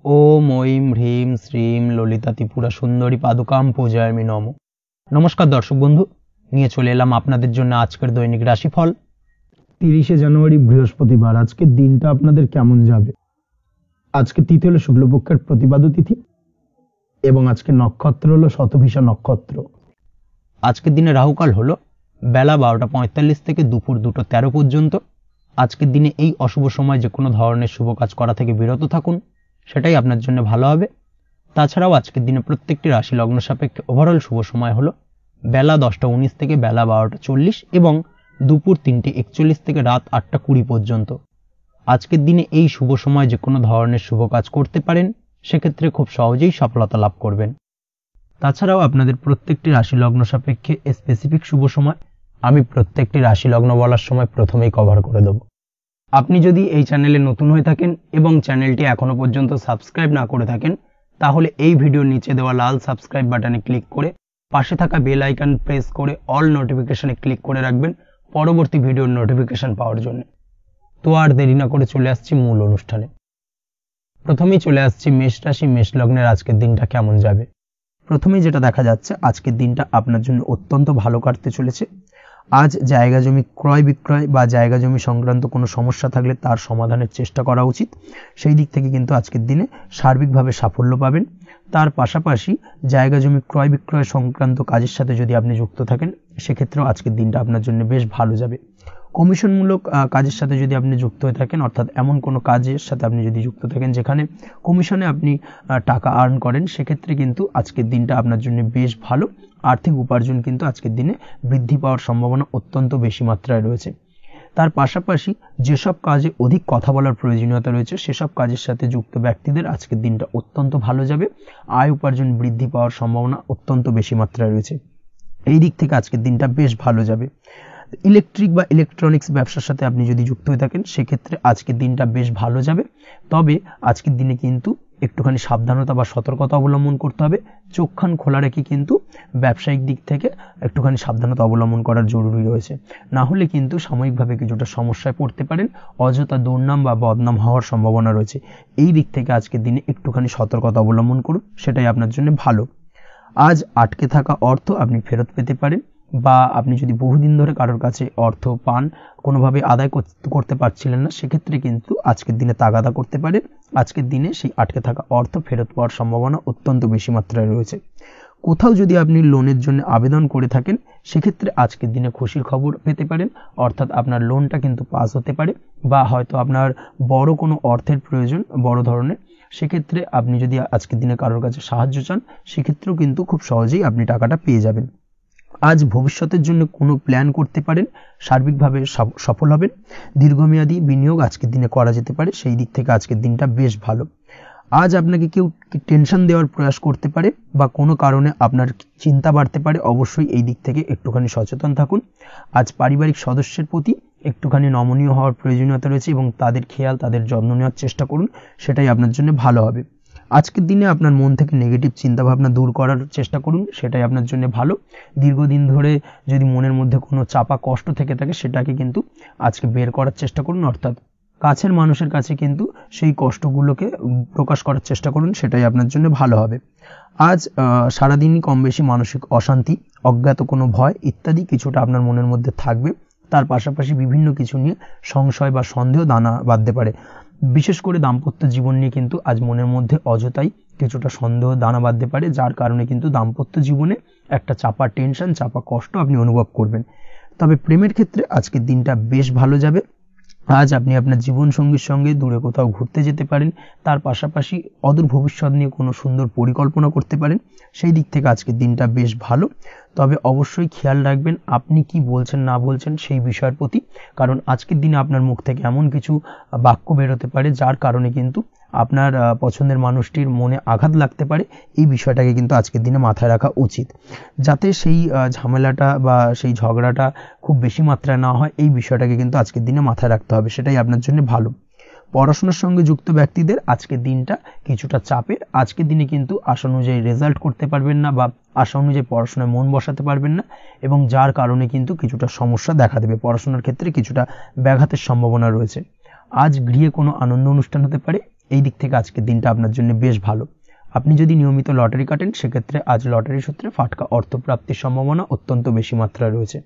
ওম ঐম হ্রিম শ্রীম ললিতা ত্রিপুরা সুন্দরী পাদুকাম পূজায়ামি নমঃ। নমস্কার দর্শক বন্ধু, নিয়ে চলে এলাম আপনাদের জন্য আজকের দৈনিক রাশিফল 30শে জানুয়ারি বৃহস্পতিবার। আজকের দিনটা আপনাদের কেমন যাবে? আজকে তিথি হলো শুক্লপক্ষের প্রতিপাদ্য তিথি এবং আজকে নক্ষত্র হলো শতভিষা নক্ষত্র। আজকের দিনে রাহুকাল হলো বেলা 12:45 থেকে দুপুর 2:13 পর্যন্ত। আজকের দিনে এই অশুভ সময় যে কোনো ধরনের শুভ কাজ করা থেকে বিরত থাকুন, সেটাই আপনার জন্য ভালো হবে। তাছাড়াও আজকের দিনে প্রত্যেকটি রাশি লগ্ন সাপেক্ষে ওভারঅল শুভ সময় হলো বেলা 10:19 থেকে বেলা 12:40 এবং দুপুর 3:41 থেকে রাত 8:20 পর্যন্ত। আজকের দিনে এই শুভ সময় যে কোনো ধরনের শুভ কাজ করতে পারেন, সেক্ষেত্রে খুব সহজেই সফলতা লাভ করবেন। তাছাড়াও আপনাদের প্রত্যেকটি রাশি লগ্ন সাপেক্ষে স্পেসিফিক শুভ সময় আমি প্রত্যেকটি রাশি লগ্ন বলার সময় প্রথমেই কভার করে দেব। আপনি যদি এই চ্যানেলে নতুন হয়ে থাকেন এবং চ্যানেলটি এখনো পর্যন্ত সাবস্ক্রাইব না করে থাকেন, তাহলে এই ভিডিওর নিচে দেওয়া লাল সাবস্ক্রাইব বাটনে ক্লিক করে পাশে থাকা বেল আইকন প্রেস করে অল নোটিফিকেশনে ক্লিক করে রাখবেন পরবর্তী ভিডিওর নোটিফিকেশন পাওয়ার জন্য। তো আর দেরি না করে চলে আসছি মূল অনুষ্ঠানে। প্রথমেই চলে আসছি মেষ রাশি মেষ লগ্নের আজকের দিনটা কেমন যাবে। প্রথমেই যেটা দেখা যাচ্ছে, আজকের দিনটা আপনার জন্য অত্যন্ত ভালো কাটতে চলেছে। আজ জায়গা জমি ক্রয় বিক্রয় বা জায়গা জমি সংক্রান্ত কোনো সমস্যা থাকলে তার সমাধানের চেষ্টা করা উচিত। সেই দিক থেকে কিন্তু আজকের দিনে সার্বিকভাবে সাফল্য পাবেন। তার পাশাপাশি জায়গা জমি ক্রয় বিক্রয় সংক্রান্ত কাজের সাথে যদি আপনি যুক্ত থাকেন, সেক্ষেত্রেও আজকের দিনটা আপনার জন্য বেশ ভালো যাবে। কমিশনমূলক কাজের সাথে যদি আপনি যুক্ত হয়ে থাকেন, অর্থাৎ এমন কোনো কাজের সাথে আপনি যদি যুক্ত থাকেন যেখানে কমিশনে আপনি টাকা আর্ন করেন, সেক্ষেত্রে কিন্তু আজকের দিনটা আপনার জন্য বেশ ভালো। আর্থিক উপার্জন কিন্তু আজকের দিনে বৃদ্ধি পাওয়ার সম্ভাবনা অত্যন্ত বেশি মাত্রায় রয়েছে। তার পাশাপাশি যেসব কাজে অধিক কথা বলার প্রয়োজনীয়তা রয়েছে, সেসব কাজের সাথে যুক্ত ব্যক্তিদের আজকের দিনটা অত্যন্ত ভালো যাবে। আয় উপার্জন বৃদ্ধি পাওয়ার সম্ভাবনা অত্যন্ত বেশি মাত্রায় রয়েছে। এই দিক থেকে আজকের দিনটা বেশ ভালো যাবে। ইলেকট্রিক বা ইলেকট্রনিক্স ব্যবসার সাথে আপনি যদি যুক্ত হয়ে থাকেন, সেক্ষেত্রে আজকের দিনটা বেশ ভালো যাবে। তবে আজকের দিনে কিন্তু একটুখানি সাবধানতা বা সতর্কতা অবলম্বন করতে হবে। চোখ কান খোলা রেখে কিন্তু ব্যবসায়িক দিক থেকে একটুখানি সাবধানতা অবলম্বন করার জরুরি রয়েছে। না হলে কিন্তু সাময়িকভাবে কিছুটা সমস্যায় পড়তে পারেন, অযথা দুর্নাম বা বদনাম হওয়ার সম্ভাবনা রয়েছে। এই দিক থেকে আজকের দিনে একটুখানি সতর্কতা অবলম্বন করুন, সেটাই আপনার জন্য ভালো। আজ আটকে থাকা অর্থ আপনি ফেরত পেতে পারেন, বা আপনি যদি বহুদিন ধরে কারোর কাছে অর্থ পান, কোনোভাবে আদায় করতে পারছিলেন না, সেক্ষেত্রে কিন্তু আজকের দিনে তাগাদা করতে পারেন। আজকের দিনে সেই আটকে থাকা অর্থ ফেরত পাওয়ার সম্ভাবনা অত্যন্ত বেশি মাত্রায় রয়েছে। কোথাও যদি আপনি লোনের জন্য আবেদন করে থাকেন, সেক্ষেত্রে আজকের দিনে খুশির খবর পেতে পারেন, অর্থাৎ আপনার লোনটা কিন্তু পাস হতে পারে। বা হয়তো আপনার বড় কোনো অর্থের প্রয়োজন, বড় ধরনের, সেক্ষেত্রে আপনি যদি আজকের দিনে কারোর কাছে সাহায্য চান, সেক্ষেত্রেও কিন্তু খুব সহজেই আপনি টাকাটা পেয়ে যাবেন। আজ ভবিষ্যতের জন্য কোনো প্ল্যান করতে পারেন, সার্বিকভাবে সফল হবেন। দীর্ঘমেয়াদী বিনিয়োগ আজকের দিনে করা যেতে পারে, সেই দিক থেকে আজকের দিনটা বেশ ভালো। আজ আপনাকে কেউ টেনশন দেওয়ার প্রয়াস করতে পারে বা কোনো কারণে আপনার চিন্তা বাড়তে পারে, অবশ্যই এই দিক থেকে একটুখানি সচেতন থাকুন। আজ পারিবারিক সদস্যের প্রতি একটুখানি নমনীয় হওয়ার প্রয়োজনীয়তা রয়েছে এবং তাদের খেয়াল, তাদের যত্ন নেওয়ার চেষ্টা করুন, সেটাই আপনার জন্য ভালো হবে। আজকের দিনে আপনার মন থেকে নেগেটিভ চিন্তাভাবনা দূর করার চেষ্টা করুন, সেটাই আপনার জন্য ভালো। দীর্ঘদিন ধরে যদি মনের মধ্যে কোনো চাপা কষ্ট থেকে থাকে, সেটাকে কিন্তু আজকে বের করার চেষ্টা করুন, অর্থাৎ কাছের মানুষের কাছে কিন্তু সেই কষ্টগুলোকে প্রকাশ করার চেষ্টা করুন, সেটাই আপনার জন্য ভালো হবে। আজ সারাদিনই কম বেশি মানসিক অশান্তি, অজ্ঞাত কোনো ভয় ইত্যাদি কিছুটা আপনার মনের মধ্যে থাকবে। তার পাশাপাশি বিভিন্ন কিছু নিয়ে সংশয় বা সন্দেহ দানা বাঁধতে পারে। বিশেষ করে দাম্পত্য জীবন নিয়ে কিন্তু আজ মনের মধ্যে অযথাই কিছুটা সন্দেহ দানা বাঁধতে পারে, যার কারণে কিন্তু দাম্পত্য জীবনে একটা চাপা টেনশন, চাপা কষ্ট আপনি অনুভব করবেন। তবে প্রেমের ক্ষেত্রে আজকের দিনটা বেশ ভালো যাবে। আজ আপনি আপনার জীবনসঙ্গীর সঙ্গে দূরে কোথাও ঘুরতে যেতে পারেন। তার পাশাপাশি অদূর ভবিষ্যৎ নিয়ে কোনো সুন্দর পরিকল্পনা করতে পারেন, সেই দিক থেকে আজকের দিনটা বেশ ভালো। তবে অবশ্যই খেয়াল রাখবেন আপনি কি বলছেন না বলছেন সেই বিষয়ের প্রতি, কারণ আজকের দিনে আপনার মুখ থেকে এমন কিছু বাক্য বেরোতে পারে যার কারণে কিন্তু আপনার পছন্দের মানুষটির মনে আঘাত লাগতে পারে। এই বিষয়টাকে কিন্তু আজকের দিনে মাথায় রাখা উচিত, যাতে সেই ঝামেলাটা বা সেই ঝগড়াটা খুব বেশি মাত্রায় না হয়। এই বিষয়টাকে কিন্তু আজকের দিনে মাথায় রাখতে হবে, সেটাই আপনার জন্য ভালো। পড়াশোনার সঙ্গে যুক্ত ব্যক্তিদের আজকের দিনটা কিছুটা চাপের। আজকের দিনে কিন্তু আশা অনুযায়ী রেজাল্ট করতে পারবেন না বা আশা অনুযায়ী পড়াশোনায় মন বসাতে পারবেন না, এবং যার কারণে কিন্তু কিছুটা সমস্যা দেখা দেবে। পড়াশোনার ক্ষেত্রে কিছুটা ব্যাঘাতের সম্ভাবনা রয়েছে। আজ গৃহে কোনো আনন্দ অনুষ্ঠান হতে পারে, এই দিক থেকে আজকের দিনটা আপনার জন্য বেশ ভালো। আপনি যদি নিয়মিত লটারি কাটেন সেক্ষেত্রে আজ লটারি সূত্রে ফাটকা অর্থপ্রাপ্তির সম্ভাবনা অত্যন্ত বেশি মাত্রায় রয়েছে।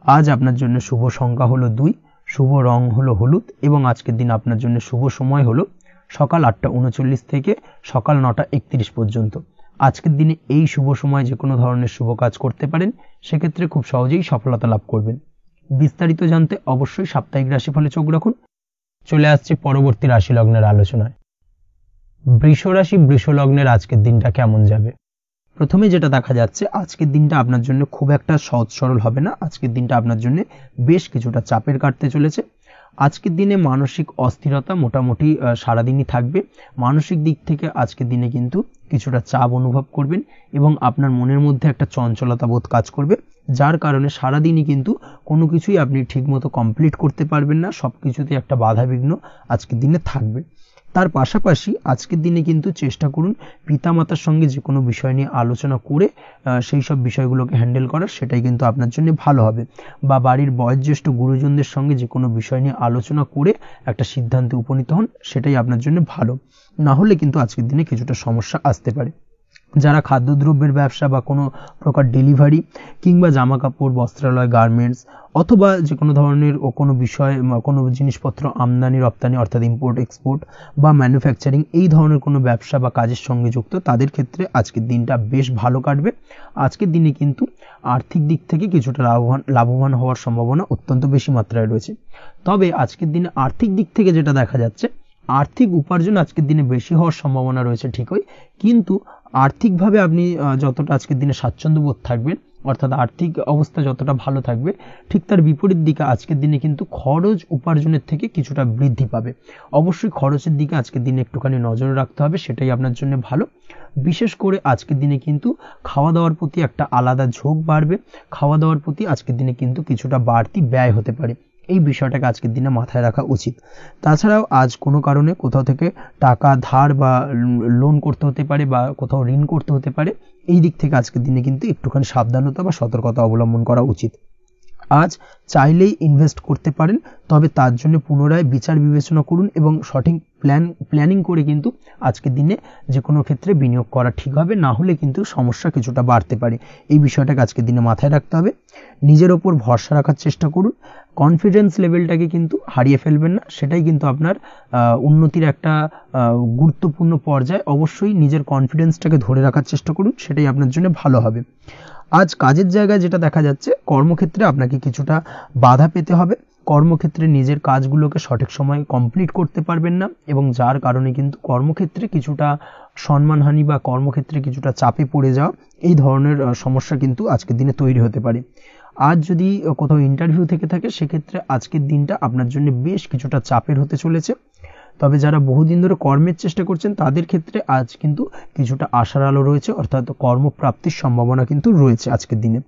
আজ আপনার জন্য শুভ সংখ্যা হলো 2, শুভ রং হলো হলুদ এবং আজকের দিন আপনার জন্য শুভ সময় হলো সকাল 8:39 থেকে সকাল 9:31 পর্যন্ত। আজকের দিনে এই শুভ সময় যে কোনো ধরনের শুভ কাজ করতে পারেন, সেক্ষেত্রে খুব সহজেই সফলতা লাভ করবেন। বিস্তারিত জানতে অবশ্যই সাপ্তাহিক রাশিফলে চোখ রাখুন। চলে আসছে পরবর্তী রাশি লগ্নের আলোচনায়। বৃষ রাশি বৃষ লগ্নের আজকের দিনটা কেমন যাবে? প্রথমে যেটা দেখা যাচ্ছে, আজকের দিনটা আপনার জন্য খুব একটা সহজ সরল হবে না। আজকের দিনটা আপনার জন্য বেশ কিছুটা চাপের কাটতে চলেছে। আজকের দিনে মানসিক অস্থিরতা মোটামুটি সারাদিনই থাকবে। মানসিক দিক থেকে আজকের দিনে কিন্তু কিছুটা চাপ অনুভব করবেন এবং আপনার মনের মধ্যে একটা চঞ্চলতা বোধ কাজ করবে, যার কারণে সারাদিনই কিন্তু কোনো কিছুই আপনি ঠিকমতো কমপ্লিট করতে পারবেন না। সব কিছুতে একটা বাধা বিঘ্ন আজকের দিনে থাকবে। তার পাশাপাশি আজকের দিনে কিন্তু চেষ্টা করুন পিতামাতার সঙ্গে যে কোনো বিষয় নিয়ে আলোচনা করে সেই সব বিষয়গুলোকে হ্যান্ডেল করার, সেটাই কিন্তু আপনার জন্য ভালো হবে। বা বাড়ির বয়োজ্যেষ্ঠ গুরুজনদের সঙ্গে যে কোনো বিষয় নিয়ে আলোচনা করে একটা সিদ্ধান্তে উপনীত হন, সেটাই আপনার জন্য ভালো। না হলে কিন্তু আজকের দিনে কিছুটা সমস্যা আসতে পারে। যারা খাদ্যদ্রব্যের ব্যবসা বা কোনো প্রকার ডেলিভারি কিংবা জামা কাপড়, বস্ত্রালয়, গার্মেন্টস অথবা যে কোনো ধরনের কোনো বিষয়, কোনো জিনিসপত্র আমদানি রপ্তানি অর্থাৎ ইম্পোর্ট এক্সপোর্ট বা ম্যানুফ্যাকচারিং, এই ধরনের কোনো ব্যবসা বা কাজের সঙ্গে যুক্ত, তাদের ক্ষেত্রে আজকের দিনটা বেশ ভালো কাটবে। আজকের দিনে কিন্তু আর্থিক দিক থেকে কিছুটা লাভবান হওয়ার সম্ভাবনা অত্যন্ত বেশি মাত্রায় রয়েছে। তবে আজকের দিনে আর্থিক দিক থেকে যেটা দেখা যাচ্ছে, আর্থিক উপার্জন আজকের দিনে বেশি হওয়ার সম্ভাবনা রয়েছে ঠিকই, কিন্তু আর্থিকভাবে আপনি যতটা আজকের দিনে স্বাচ্ছন্দ্যবোধ থাকবেন, অর্থাৎ আর্থিক অবস্থা যতটা ভালো থাকবে, ঠিক তার বিপরীত দিকে আজকের দিনে কিন্তু খরচ উপার্জনের থেকে কিছুটা বৃদ্ধি পাবে। অবশ্যই খরচের দিকে আজকের দিনে একটুখানি নজরে রাখতে হবে, সেটাই আপনার জন্য ভালো। বিশেষ করে আজকের দিনে কিন্তু খাওয়া দাওয়ার প্রতি একটা আলাদা ঝোঁক বাড়বে। খাওয়া দাওয়ার প্রতি আজকের দিনে কিন্তু কিছুটা বাড়তি ব্যয় হতে পারে। এই বিষয়টাকে আজকের দিনে মাথায় রাখা উচিত। তাছাড়াও আজ কোনো কারণে কোথাও থেকে টাকা ধার বা লোন করতে হতে পারে বা কোথাও ঋণ করতে হতে পারে। এই দিক থেকে আজকের দিনে কিন্তু একটুখানি সাবধানতা বা সতর্কতা অবলম্বন করা উচিত। আজ চাইলেই ইনভেস্ট করতে পারেন, তবে তার জন্য পুনরায় বিচার বিবেচনা করুন এবং সঠিক প্ল্যানিং করে কিন্তু আজকের দিনে যে কোনো ক্ষেত্রে বিনিয়োগ করা ঠিক হবে। না হলে কিন্তু সমস্যা কিছুটা বাড়তে পারে। এই বিষয়টাকে আজকের দিনে মাথায় রাখতে হবে। নিজের ওপর ভরসা রাখার চেষ্টা করুন। কনফিডেন্স লেভেলটাকে কিন্তু হারিয়ে ফেলবেন না, সেটাই কিন্তু আপনার উন্নতির একটা গুরুত্বপূর্ণ পর্যায়। অবশ্যই নিজের কনফিডেন্সটাকে ধরে রাখার চেষ্টা করুন, সেটাই আপনার জন্য ভালো হবে। আজ কাজের জায়গায় যেটা দেখা যাচ্ছে, কর্মক্ষেত্রে আপনাকে কিছুটা বাধা পেতে হবে। কর্মক্ষেত্রে নিজের কাজগুলোকে সঠিক সময়ে কমপ্লিট করতে পারবেন না এবং যার কারণে কিন্তু কর্মক্ষেত্রে কিছুটা সম্মানহানি বা কর্মক্ষেত্রে কিছুটা চাপে পড়ে যাওয়া, এই ধরনের সমস্যা কিন্তু আজকের দিনে তৈরি হতে পারে। আজ যদি কোথাও ইন্টারভিউ থেকে থাকে, সেক্ষেত্রে আজকের দিনটা আপনার জন্য বেশ কিছুটা চাপের হতে চলেছে। তবে যারা বহুদিন ধরে কর্মের চেষ্টা করছেন, তাদের ক্ষেত্রে আজ কিন্তু কিছুটা আশার আলো রয়েছে, অর্থাৎ কর্মপ্রাপ্তির সম্ভাবনা কিন্তু রয়েছে আজকের দিনে।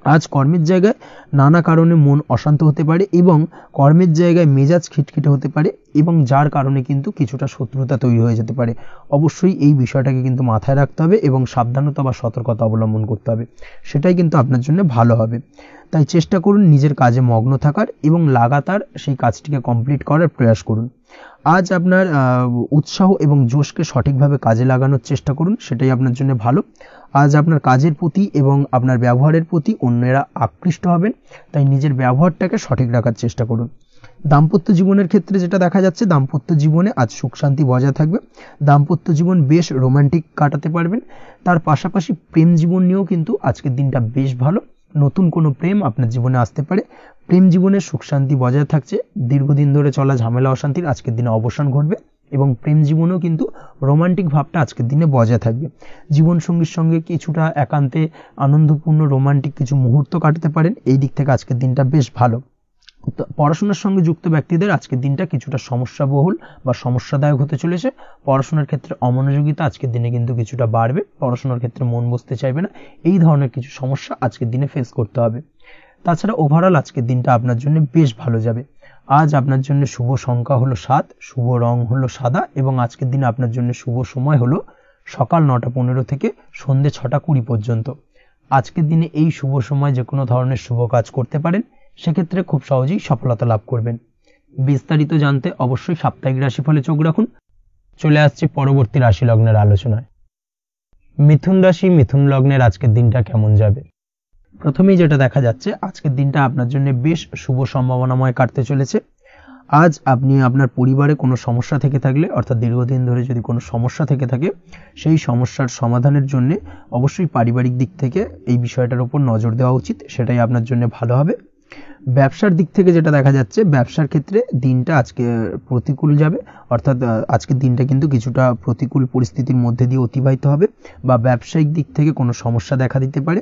আজ কর্মের জায়গায় নানা কারণে মন অশান্ত হতে পারে এবং কর্মের জায়গায় মেজাজ খিটখিটে হতে পারে এবং যার কারণে কিন্তু কিছুটা শত্রুতা তৈরি হয়ে যেতে পারে। অবশ্যই এই বিষয়টাকে কিন্তু মাথায় রাখতে হবে এবং সাবধানতা বা সতর্কতা অবলম্বন করতে হবে, সেটাই কিন্তু আপনার জন্য ভালো হবে। তাই চেষ্টা করুন নিজের কাজে মগ্ন থাকার এবং লাগাতার সেই কাজটিকে কমপ্লিট করার প্রয়াস করুন। আজ আপনার উৎসাহ এবং জোশকে সঠিকভাবে কাজে লাগানোর চেষ্টা করুন, সেটাই আপনার জন্য ভালো। আজ আপনার কাজের প্রতি এবং আপনার ব্যবহারের প্রতি অন্যেরা আকৃষ্ট হবেন, তাই নিজের ব্যবহারটাকে সঠিক রাখার চেষ্টা করুন। দাম্পত্য জীবনের ক্ষেত্রে যেটা দেখা যাচ্ছে, দাম্পত্য জীবনে আজ সুখ শান্তি বজায় থাকবে। দাম্পত্য জীবন বেশ রোমান্টিক কাটাতে পারবেন। তার পাশাপাশি প্রেম জীবন নিয়েও কিন্তু আজকের দিনটা বেশ ভালো। নতুন কোনো প্রেম আপনার জীবনে আসতে পারে। প্রেম জীবনে সুখ শান্তি বজায় থাকছে। দীর্ঘদিন ধরে চলা ঝামেলা অশান্তির আজকের দিনে অবসান ঘটবে এবং প্রেম জীবনেও কিন্তু রোমান্টিক ভাবটা আজকের দিনে বজায় থাকবে। জীবনসঙ্গীর সঙ্গে কিছুটা একান্তে আনন্দপূর্ণ রোমান্টিক কিছু মুহূর্ত কাটাতে পারেন। এই দিক থেকে আজকের দিনটা বেশ ভালো। পড়াশোনার সঙ্গে যুক্ত ব্যক্তিদের আজকের দিনটা কিছুটা সমস্যাবহুল বা সমস্যাদায়ক হতে চলেছে। পড়াশোনার ক্ষেত্রে অমনোযোগিতা আজকের দিনে কিন্তু কিছুটা বাড়বে। পড়াশোনার ক্ষেত্রে মন বসতে চাইবে না। এই ধরনের কিছু সমস্যা আজকের দিনে ফেস করতে হবে। তাছাড়া ওভারঅল আজকের দিনটা আপনার জন্য বেশ ভালো যাবে। আজ আপনার জন্য শুভ সংখ্যা হলো 7, শুভ রং হলো সাদা এবং আজকের দিনে আপনার জন্য শুভ সময় হলো সকাল 9:15 থেকে সন্ধ্যে 6:20 পর্যন্ত। আজকের দিনে এই শুভ সময় যে কোনো ধরনের শুভ কাজ করতে পারেন, সেক্ষেত্রে খুব সহজেই সফলতা লাভ করবেন। বিস্তারিত জানতে অবশ্যই সাপ্তাহিক রাশিফলে চোখ রাখুন। চলে আসছি পরবর্তী রাশি লগ্নের আলোচনায়। মিথুন রাশি, মিথুন লগ্নের আজকের দিনটা কেমন যাবে? প্রথমেই যেটা দেখা যাচ্ছে, আজকের দিনটা আপনার জন্য বেশ শুভ সম্ভাবনাময় কাটতে চলেছে। আজ আপনি আপনার পরিবারে কোনো সমস্যা থেকে থাকলে, অর্থাৎ দীর্ঘদিন ধরে যদি কোনো সমস্যা থেকে থাকে, সেই সমস্যার সমাধানের জন্য অবশ্যই পারিবারিক দিক থেকে এই বিষয়টার উপর নজর দেওয়া উচিত, সেটাই আপনার জন্য ভালো হবে। ব্যবসার দিক থেকে যেটা দেখা যাচ্ছে, ব্যবসার ক্ষেত্রে দিনটা আজকে প্রতিকূল যাবে, অর্থাৎ আজকের দিনটা কিন্তু কিছুটা প্রতিকূল পরিস্থিতির মধ্যে দিয়ে অতিবাহিত হবে, বা ব্যবসায়িক দিক থেকে কোনো সমস্যা দেখা দিতে পারে।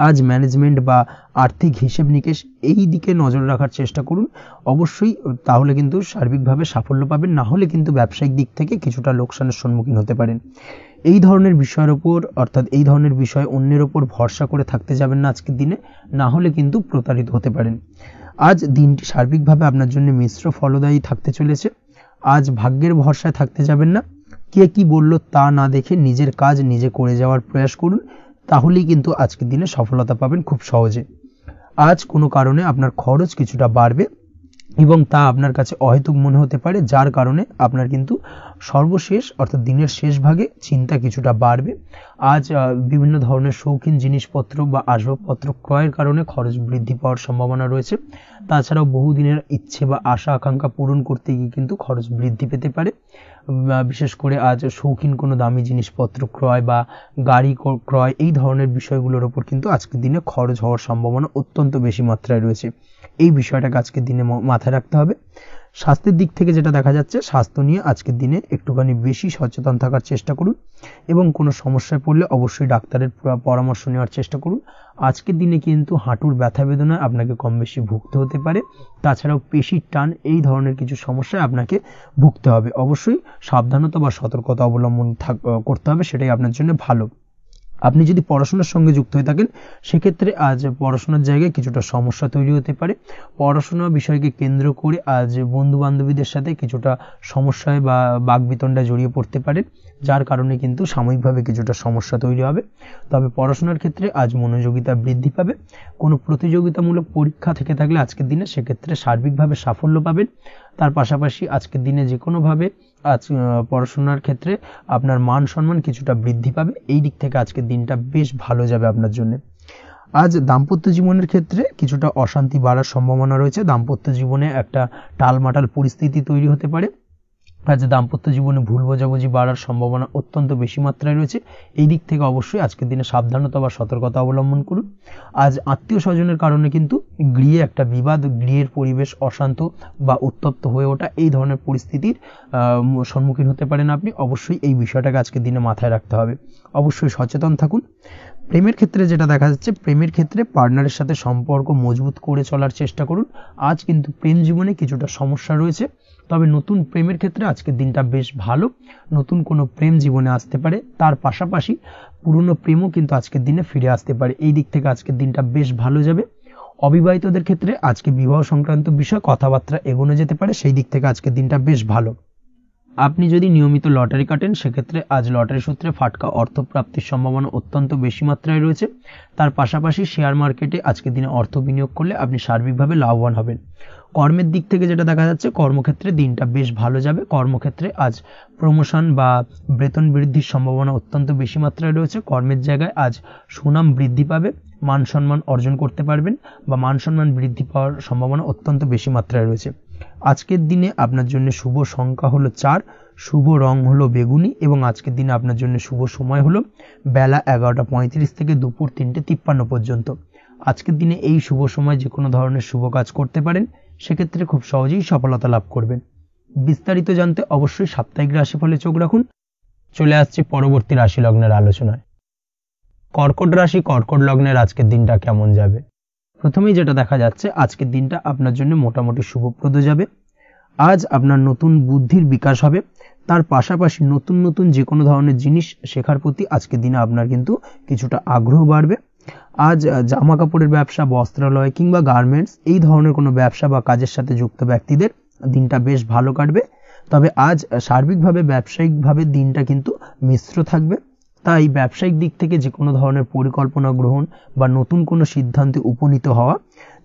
আজ ম্যানেজমেন্ট বা আর্থিক হিসেব নিকেশ এই দিকে নজর রাখার চেষ্টা করুন অবশ্যই, তাহলে কিন্তু সার্বিকভাবে সাফল্য পাবেন। না হলে কিন্তু ব্যবসায়িক দিক থেকে কিছুটা লোকসানের সম্মুখীন হতে পারেন। এই ধরনের বিষয়ের ওপর, অর্থাৎ এই ধরনের বিষয় অন্যের ওপর ভরসা করে থাকতে যাবেন না আজকের দিনে, না হলে কিন্তু প্রতারিত হতে পারেন। আজ দিনটি সার্বিকভাবে আপনার জন্য মিশ্র ফলদায়ী থাকতে চলেছে। আজ ভাগ্যের ভরসায় থাকতে যাবেন না। কে কি বলল তা না দেখে নিজের কাজ নিজে করে যাওয়ার প্রয়াস করুন, তাহলেই কিন্তু আজকের দিনে সফলতা পাবেন খুব সহজে। আজ কোনো কারণে আপনার খরচ কিছুটা বাড়বে এবং তা আপনার কাছে অহেতুক মনে হতে পারে, যার কারণে আপনার কিন্তু সর্বশেষ, অর্থাৎ দিনের শেষ ভাগে চিন্তা কিছুটা বাড়বে। আজ বিভিন্ন ধরনের শৌখিন জিনিসপত্র বা আসবাবপত্র ক্রয়ের কারণে খরচ বৃদ্ধি পাওয়ার সম্ভাবনা রয়েছে। তাছাড়াও বহুদিনের ইচ্ছে বা আশা আকাঙ্ক্ষা পূরণ করতে গিয়ে কিন্তু খরচ বৃদ্ধি পেতে পারে। বিশেষ করে আজ শৌখিন কোনো দামি জিনিসপত্র ক্রয় বা গাড়ি ক্রয়, এই ধরনের বিষয়গুলোর ওপর কিন্তু আজকের দিনে খরচ হওয়ার সম্ভাবনা অত্যন্ত বেশি মাত্রায় রয়েছে। এই বিষয়টাকে আজকের দিনে মাথায় রাখতে হবে। স্বাস্থ্যের দিক থেকে যেটা দেখা যাচ্ছে, স্বাস্থ্য নিয়ে আজকের দিনে একটুখানি বেশি সচেতন থাকার চেষ্টা করুন এবং কোনো সমস্যায় পড়লে অবশ্যই ডাক্তারের পরামর্শ নেওয়ার চেষ্টা করুন। আজকের দিনে কিন্তু হাঁটুর ব্যথা বেদনায় আপনাকে কম বেশি ভুগতে হতে পারে। তাছাড়াও পেশির টান, এই ধরনের কিছু সমস্যায় আপনাকে ভুগতে হবে। অবশ্যই সাবধানতা বা সতর্কতা অবলম্বন করতে হবে, সেটাই আপনার জন্য ভালো। আপনি যদি পড়াশোনার সঙ্গে যুক্ত হয়ে থাকেন, সেক্ষেত্রে আজ পড়াশোনার জায়গায় কিছুটা সমস্যা তৈরি হতে পারে। পড়াশোনা বিষয়কে কেন্দ্র করে আজ বন্ধু বান্ধবীদের সাথে কিছুটা সমস্যায় বা বাকবিতণ্ডায় জড়িয়ে পড়তে পারেন, যার কারণে কিন্তু সাময়িকভাবে কিছুটা সমস্যা তৈরি হবে। তবে পড়াশোনার ক্ষেত্রে আজ মনোযোগিতা বৃদ্ধি পাবে। কোনো প্রতিযোগিতামূলক পরীক্ষা থেকে থাকলে আজকের দিনে সেক্ষেত্রে সার্বিকভাবে সাফল্য পাবেন। তার পাশাপাশি আজকের দিনে যে কোনোভাবে আজ পড়াশোনার ক্ষেত্রে আপনার মান সম্মান কিছুটা বৃদ্ধি পাবে। এই দিক থেকে আজকের দিনটা বেশ ভালো যাবে আপনার জন্য। আজ দাম্পত্য জীবনের ক্ষেত্রে কিছুটা অশান্তি বাড়ার সম্ভাবনা রয়েছে। দাম্পত্য জীবনে একটা টালমাটাল পরিস্থিতি তৈরি হতে পারে। আজ দাম্পত্য জীবনে ভুল বোঝাবুঝি বাড়ার সম্ভাবনা অত্যন্ত বেশি মাত্রায় রয়েছে। এই দিক থেকে অবশ্যই আজকের দিনে সাবধানতা বা সতর্কতা অবলম্বন করুন। আজ আত্মীয় স্বজনের কারণে কিন্তু গৃহে একটা বিবাদ, গৃহের পরিবেশ অশান্ত বা উত্তপ্ত হয়ে ওঠা, এই ধরনের পরিস্থিতির সম্মুখীন হতে পারেন আপনি। অবশ্যই এই বিষয়টাকে আজকের দিনে মাথায় রাখতে হবে। অবশ্যই সচেতন থাকুন। প্রেমের ক্ষেত্রে যেটা দেখা যাচ্ছে, প্রেমের ক্ষেত্রে পার্টনারের সাথে সম্পর্ক মজবুত করে চলার চেষ্টা করুন। আজ কিন্তু প্রেম জীবনে কিছুটা সমস্যা রয়েছে, তবে নতুন প্রেমের ক্ষেত্রে আজকের দিনটা বেশ ভালো। নতুন কোনো প্রেম জীবনে আসতে পারে, তার পাশাপাশি পুরনো প্রেমও কিন্তু আজকের দিনে ফিরে আসতে পারে। এই দিক থেকে আজকের দিনটা বেশ ভালো যাবে। অবিবাহিতদের ক্ষেত্রে আজকে বিবাহ সংক্রান্ত বিষয় কথাবার্তা এগোনো যেতে পারে, সেই দিক থেকে আজকের দিনটা বেশ ভালো। আপনি যদি নিয়মিত লটারি কাটেন, সেক্ষেত্রে আজ লটারি সূত্রে ফাটকা অর্থপ্রাপ্তির সম্ভাবনা অত্যন্ত বেশি মাত্রায় রয়েছে। তার পাশাপাশি শেয়ার মার্কেটে আজকের দিনে অর্থ বিনিয়োগ করলে আপনি সার্বিকভাবে লাভবান হবেন। কর্মের দিক থেকে যেটা দেখা যাচ্ছে, কর্মক্ষেত্রে দিনটা বেশ ভালো যাবে। কর্মক্ষেত্রে আজ প্রমোশন বা বেতন বৃদ্ধির সম্ভাবনা অত্যন্ত বেশি মাত্রায় রয়েছে। কর্মের জায়গায় আজ সুনাম বৃদ্ধি পাবে, মান সম্মান অর্জন করতে পারবেন বা মান সম্মান বৃদ্ধি পাওয়ার সম্ভাবনা অত্যন্ত বেশি মাত্রায় রয়েছে। আজকের দিনে আপনার জন্য শুভ সংখ্যা হলো 4, শুভ রং হলো বেগুনি এবং আজকের দিনে আপনার জন্য শুভ সময় হলো বেলা 11:35 থেকে দুপুর 3:53 পর্যন্ত। আজকের দিনে এই শুভ সময় যে কোনো ধরনের শুভ কাজ করতে পারেন, সেক্ষেত্রে খুব সহজেই সফলতা লাভ করবেন। বিস্তারিত জানতে অবশ্যই সাপ্তাহিক রাশিফলে চোখ রাখুন। চলে আসছি পরবর্তী রাশি লগ্নের আলোচনায়। কর্কট রাশি, কর্কট লগ্নের আজকের দিনটা কেমন যাবে? প্রথমেই যেটা দেখা যাচ্ছে, আজকের দিনটা আপনার জন্য মোটামুটি শুভপ্রদ যাবে। আজ আপনার নতুন বুদ্ধির বিকাশ হবে। তার পাশাপাশি নতুন নতুন যে কোনো ধরনের জিনিস শেখার প্রতি আজকের দিনে আপনার কিন্তু কিছুটা আগ্রহ বাড়বে। আজ জামা কাপড়ের ব্যবসা, বস্ত্রালয় কিংবা গার্মেন্টস, এই ধরনের কোনো ব্যবসা বা কাজের সাথে যুক্ত ব্যক্তিদের দিনটা বেশ ভালো কাটবে। তবে আজ সার্বিকভাবে ব্যবসায়িকভাবে দিনটা কিন্তু মিশ্র থাকবে। তাই ব্যবসায়িক দিক থেকে যে কোনো ধরনের পরিকল্পনা গ্রহণ বা নতুন কোনো সিদ্ধান্তে উপনীত হওয়া,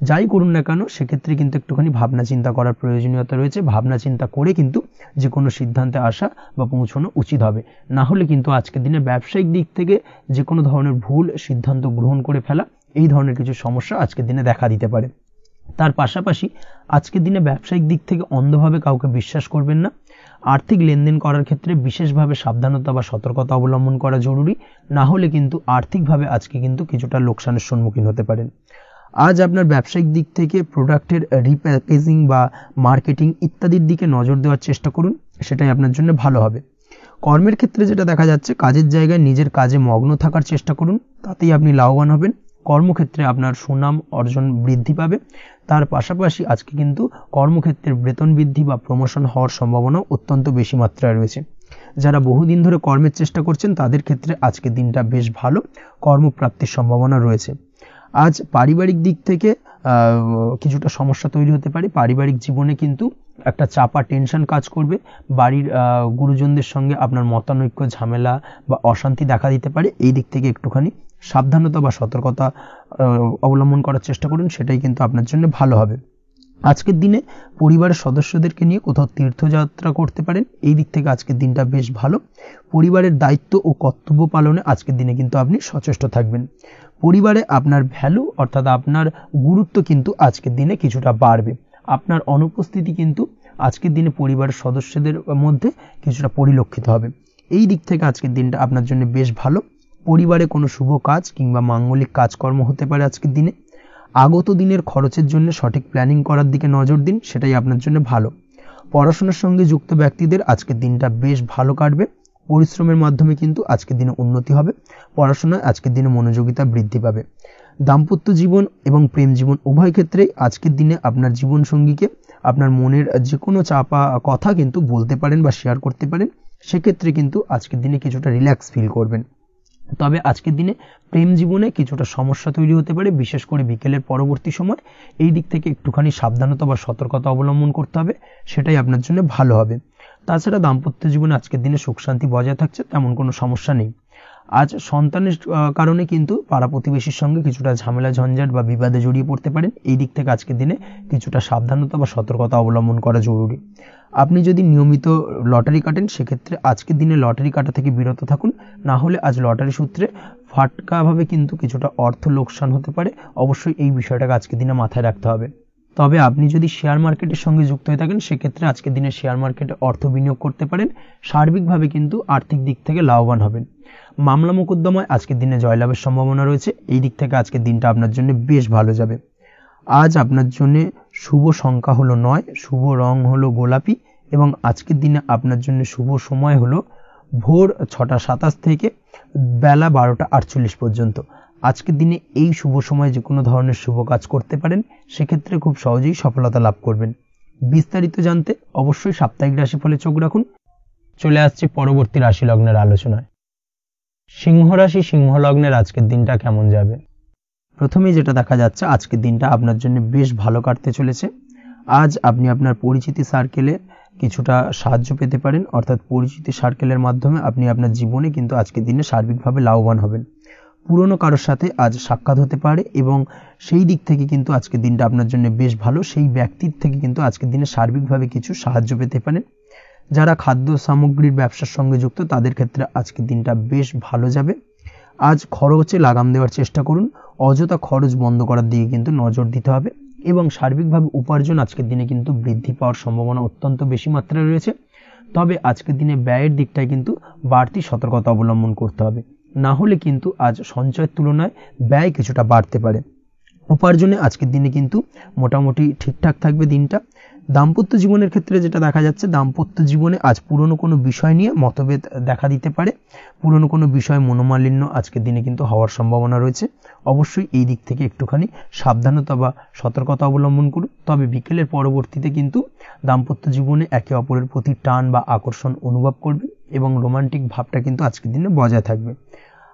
যাই করুন না কেন সেক্ষেত্রে কিন্তু একটুখানি ভাবনা চিন্তা করার প্রয়োজনীয়তা রয়েছে। ভাবনা চিন্তা করে কিন্তু যে কোনো সিদ্ধান্তে আসা বা পৌঁছানো উচিত হবে, না হলে কিন্তু আজকের দিনে ব্যবসায়িক দিক থেকে যে কোনো ধরনের ভুল সিদ্ধান্ত গ্রহণ করে ফেলা, এই ধরনের কিছু সমস্যা আজকের দিনে দেখা দিতে পারে। তার পাশাপাশি আজকের দিনে ব্যবসায়িক দিক থেকে অন্ধভাবে কাউকে বিশ্বাস করবেন না। আর্থিক লেনদেন করার ক্ষেত্রে বিশেষভাবে সাবধানতা বা সতর্কতা অবলম্বন করা জরুরি, না হলে কিন্তু আর্থিকভাবে আজকে কিন্তু কিছুটা লোকসানের সম্মুখীন হতে পারেন। আজ আপনার ব্যবসায়িক দিক থেকে প্রোডাক্টের রিপ্যাকেজিং বা মার্কেটিং ইত্যাদির দিকে নজর দেওয়ার চেষ্টা করুন, সেটাই আপনার জন্য ভালো হবে। কর্মের ক্ষেত্রে যেটা দেখা যাচ্ছে, কাজের জায়গায় নিজের কাজে মগ্ন থাকার চেষ্টা করুন, তাতেই আপনি লাভবান হবেন। কর্মক্ষেত্রে আপনার সুনাম অর্জন বৃদ্ধি পাবে। তার পাশাপাশি আজকে কিন্তু কর্মক্ষেত্রের বেতন বৃদ্ধি বা প্রমোশন হওয়ার সম্ভাবনা অত্যন্ত বেশি মাত্রায় রয়েছে। যারা বহুদিন ধরে কর্মের চেষ্টা করছেন তাদের ক্ষেত্রে আজকের দিনটা বেশ ভালো, কর্মপ্রাপ্তির সম্ভাবনা রয়েছে। আজ পারিবারিক দিক থেকে কিছুটা সমস্যা তৈরি হতে পারে। পারিবারিক জীবনে কিন্তু একটা চাপা টেনশন কাজ করবে। বাড়ির গুরুজনদের সঙ্গে আপনার মতানৈক্য, ঝামেলা বা অশান্তি দেখা দিতে পারে। এই দিক থেকে একটুখানি সাবধানতা বা সতর্কতা অবলম্বন করার চেষ্টা করুন, সেটাই কিন্তু আপনার জন্য ভালো হবে। আজকের দিনে পরিবারের সদস্যদেরকে নিয়ে কোথাও তীর্থযাত্রা করতে পারেন, এই দিক থেকে আজকের দিনটা বেশ ভালো। পরিবারের দায়িত্ব ও কর্তব্য পালনে আজকের দিনে কিন্তু আপনি সচেষ্ট থাকবেন। পরিবারে আপনার ভ্যালু অর্থাৎ আপনার গুরুত্ব কিন্তু আজকের দিনে কিছুটা বাড়বে। আপনার অনুপস্থিতি কিন্তু আজকের দিনে পরিবারের সদস্যদের মধ্যে কিছুটা পরিলক্ষিত হবে। এই দিক থেকে আজকের দিনটা আপনার জন্য বেশ ভালো। পরিবারে কোনো শুভ কাজ কিংবা মাঙ্গলিক কাজকর্ম হতে পারে আজকের দিনে। আগত দিনের খরচের জন্য সঠিক প্ল্যানিং করার দিকে নজর দিন, সেটাই আপনার জন্য ভালো। পড়াশোনার সঙ্গে যুক্ত ব্যক্তিদের আজকের দিনটা বেশ ভালো কাটবে। পরিশ্রমের মাধ্যমে কিন্তু আজকের দিনে উন্নতি হবে। পড়াশোনায় আজকের দিনে মনোযোগিতা বৃদ্ধি পাবে। দাম্পত্য জীবন এবং প্রেম জীবন উভয় ক্ষেত্রেই আজকের দিনে আপনার জীবনসঙ্গীকে আপনার মনের যে কোনো চাপা কথা কিন্তু বলতে পারেন বা শেয়ার করতে পারেন। সেক্ষেত্রে কিন্তু আজকের দিনে কিছুটা রিল্যাক্স ফিল করবেন। তবে আজকের দিনে প্রেম জীবনে কিছুটা সমস্যা তৈরি হতে পারে, বিশেষ করে বিকেলের পরবর্তী সময়। এই দিক থেকে একটুখানি সাবধানতা বা সতর্কতা অবলম্বন করতে হবে, সেটাই আপনার জন্য ভালো হবে। তাছাড়া দাম্পত্য জীবনে আজকের দিনে সুখ শান্তি বজায় থাকছে, তেমন কোনো সমস্যা নেই। আজ সন্তানের কারণে কিন্তু পাড়া প্রতিবেশীর সঙ্গে কিছুটা ঝামেলা ঝঞ্ঝাট বা বিবাদে জড়িয়ে পড়তে পারেন। এই দিক থেকে আজকের দিনে কিছুটা সাবধানতা বা সতর্কতা অবলম্বন করা জরুরি। আপনি যদি নিয়মিত লটারি কাটেন সেক্ষেত্রে আজকের দিনে লটারি কাটা থেকে বিরত থাকুন, না হলে আজ লটারি সূত্রে ফাটকাভাবে কিন্তু কিছুটা অর্থ লোকসান হতে পারে। অবশ্যই এই বিষয়টাকে আজকের দিনে মাথায় রাখতে হবে। তবে আপনি যদি শেয়ার মার্কেটের সঙ্গে যুক্ত হয়ে থাকেন সেক্ষেত্রে আজকের দিনে শেয়ার মার্কেটে অর্থ বিনিয়োগ করতে পারেন। সার্বিকভাবে কিন্তু আর্থিক দিক থেকে লাভবান হবেন। মামলা মোকদ্দমায় আজকের দিনে জয়লাভের সম্ভাবনা রয়েছে। এই দিক থেকে আজকের দিনটা আপনার জন্য বেশ ভালো যাবে। আজ আপনার জন্য শুভ সংখ্যা হলো 9, শুভ রং হলো গোলাপি এবং আজকের দিনে আপনার জন্য শুভ সময় হলো ভোর 6টা 27 থেকে বেলা 12টা 48 পর্যন্ত। আজকের দিনে এই শুভ সময় যে কোনো ধরনের শুভ কাজ করতে পারেন, সেক্ষেত্রে খুব সহজেই সফলতা লাভ করবেন। বিস্তারিত জানতে অবশ্যই সাপ্তাহিক রাশিফলে চোখ রাখুন। চলে আসছে পরবর্তী রাশি লগ্নের আলোচনায়। সিংহ রাশি, সিংহ লগ্নের আজকের দিনটা কেমন যাবে? প্রথমেই যেটা দেখা যাচ্ছে, আজকের দিনটা আপনার জন্য বেশ ভালো কাটতে চলেছে। আজ আপনি আপনার পরিচিতি সার্কেলে কিছুটা সাহায্য পেতে পারেন, অর্থাৎ পরিচিতি সার্কেলের মাধ্যমে আপনি আপনার জীবনে কিন্তু আজকের দিনে সার্বিকভাবে লাভবান হবেন। পুরনো কারোর সাথে আজ সাক্ষাৎ হতে পারে এবং সেই দিক থেকে কিন্তু আজকের দিনটা আপনার জন্য বেশ ভালো। সেই ব্যক্তির থেকে কিন্তু আজকের দিনে সার্বিকভাবে কিছু সাহায্য পেতে পারেন। যারা খাদ্য সামগ্রীর ব্যবসার সঙ্গে যুক্ত তাদের ক্ষেত্রে আজকের দিনটা বেশ ভালো যাবে। আজ খরচে লাগাম দেওয়ার চেষ্টা করুন, অযথা খরচ বন্ধ করার দিকে কিন্তু নজর দিতে হবে এবং সার্বিকভাবে উপার্জন আজকের দিনে কিন্তু বৃদ্ধি পাওয়ার সম্ভাবনা অত্যন্ত বেশি মাত্রায় রয়েছে। তবে আজকের দিনে ব্যয়ের দিকটায় কিন্তু বাড়তি সতর্কতা অবলম্বন করতে হবে, না হলে কিন্তু আজ সঞ্চয়ের তুলনায় ব্যয় কিছুটা বাড়তে পারে। উপার্জনে আজকের দিনে কিন্তু মোটামুটি ঠিকঠাক থাকবে দিনটা। দাম্পত্য জীবনের ক্ষেত্রে যেটা দেখা যাচ্ছে, দাম্পত্য জীবনে আজ পুরনো কোনো বিষয় নিয়ে মতভেদ দেখা দিতে পারে। পুরনো কোনো বিষয় মনোমালিন্য আজকের দিনে কিন্তু হওয়ার সম্ভাবনা রয়েছে। অবশ্যই এই দিক থেকে একটুখানি সাবধানতা বা সতর্কতা অবলম্বন করুন। তবে বিকেলের পরবর্তীতে কিন্তু দাম্পত্য জীবনে একে অপরের প্রতি টান বা আকর্ষণ অনুভব করবে এবং রোমান্টিক ভাবটা কিন্তু আজকের দিনে বজায় থাকবে।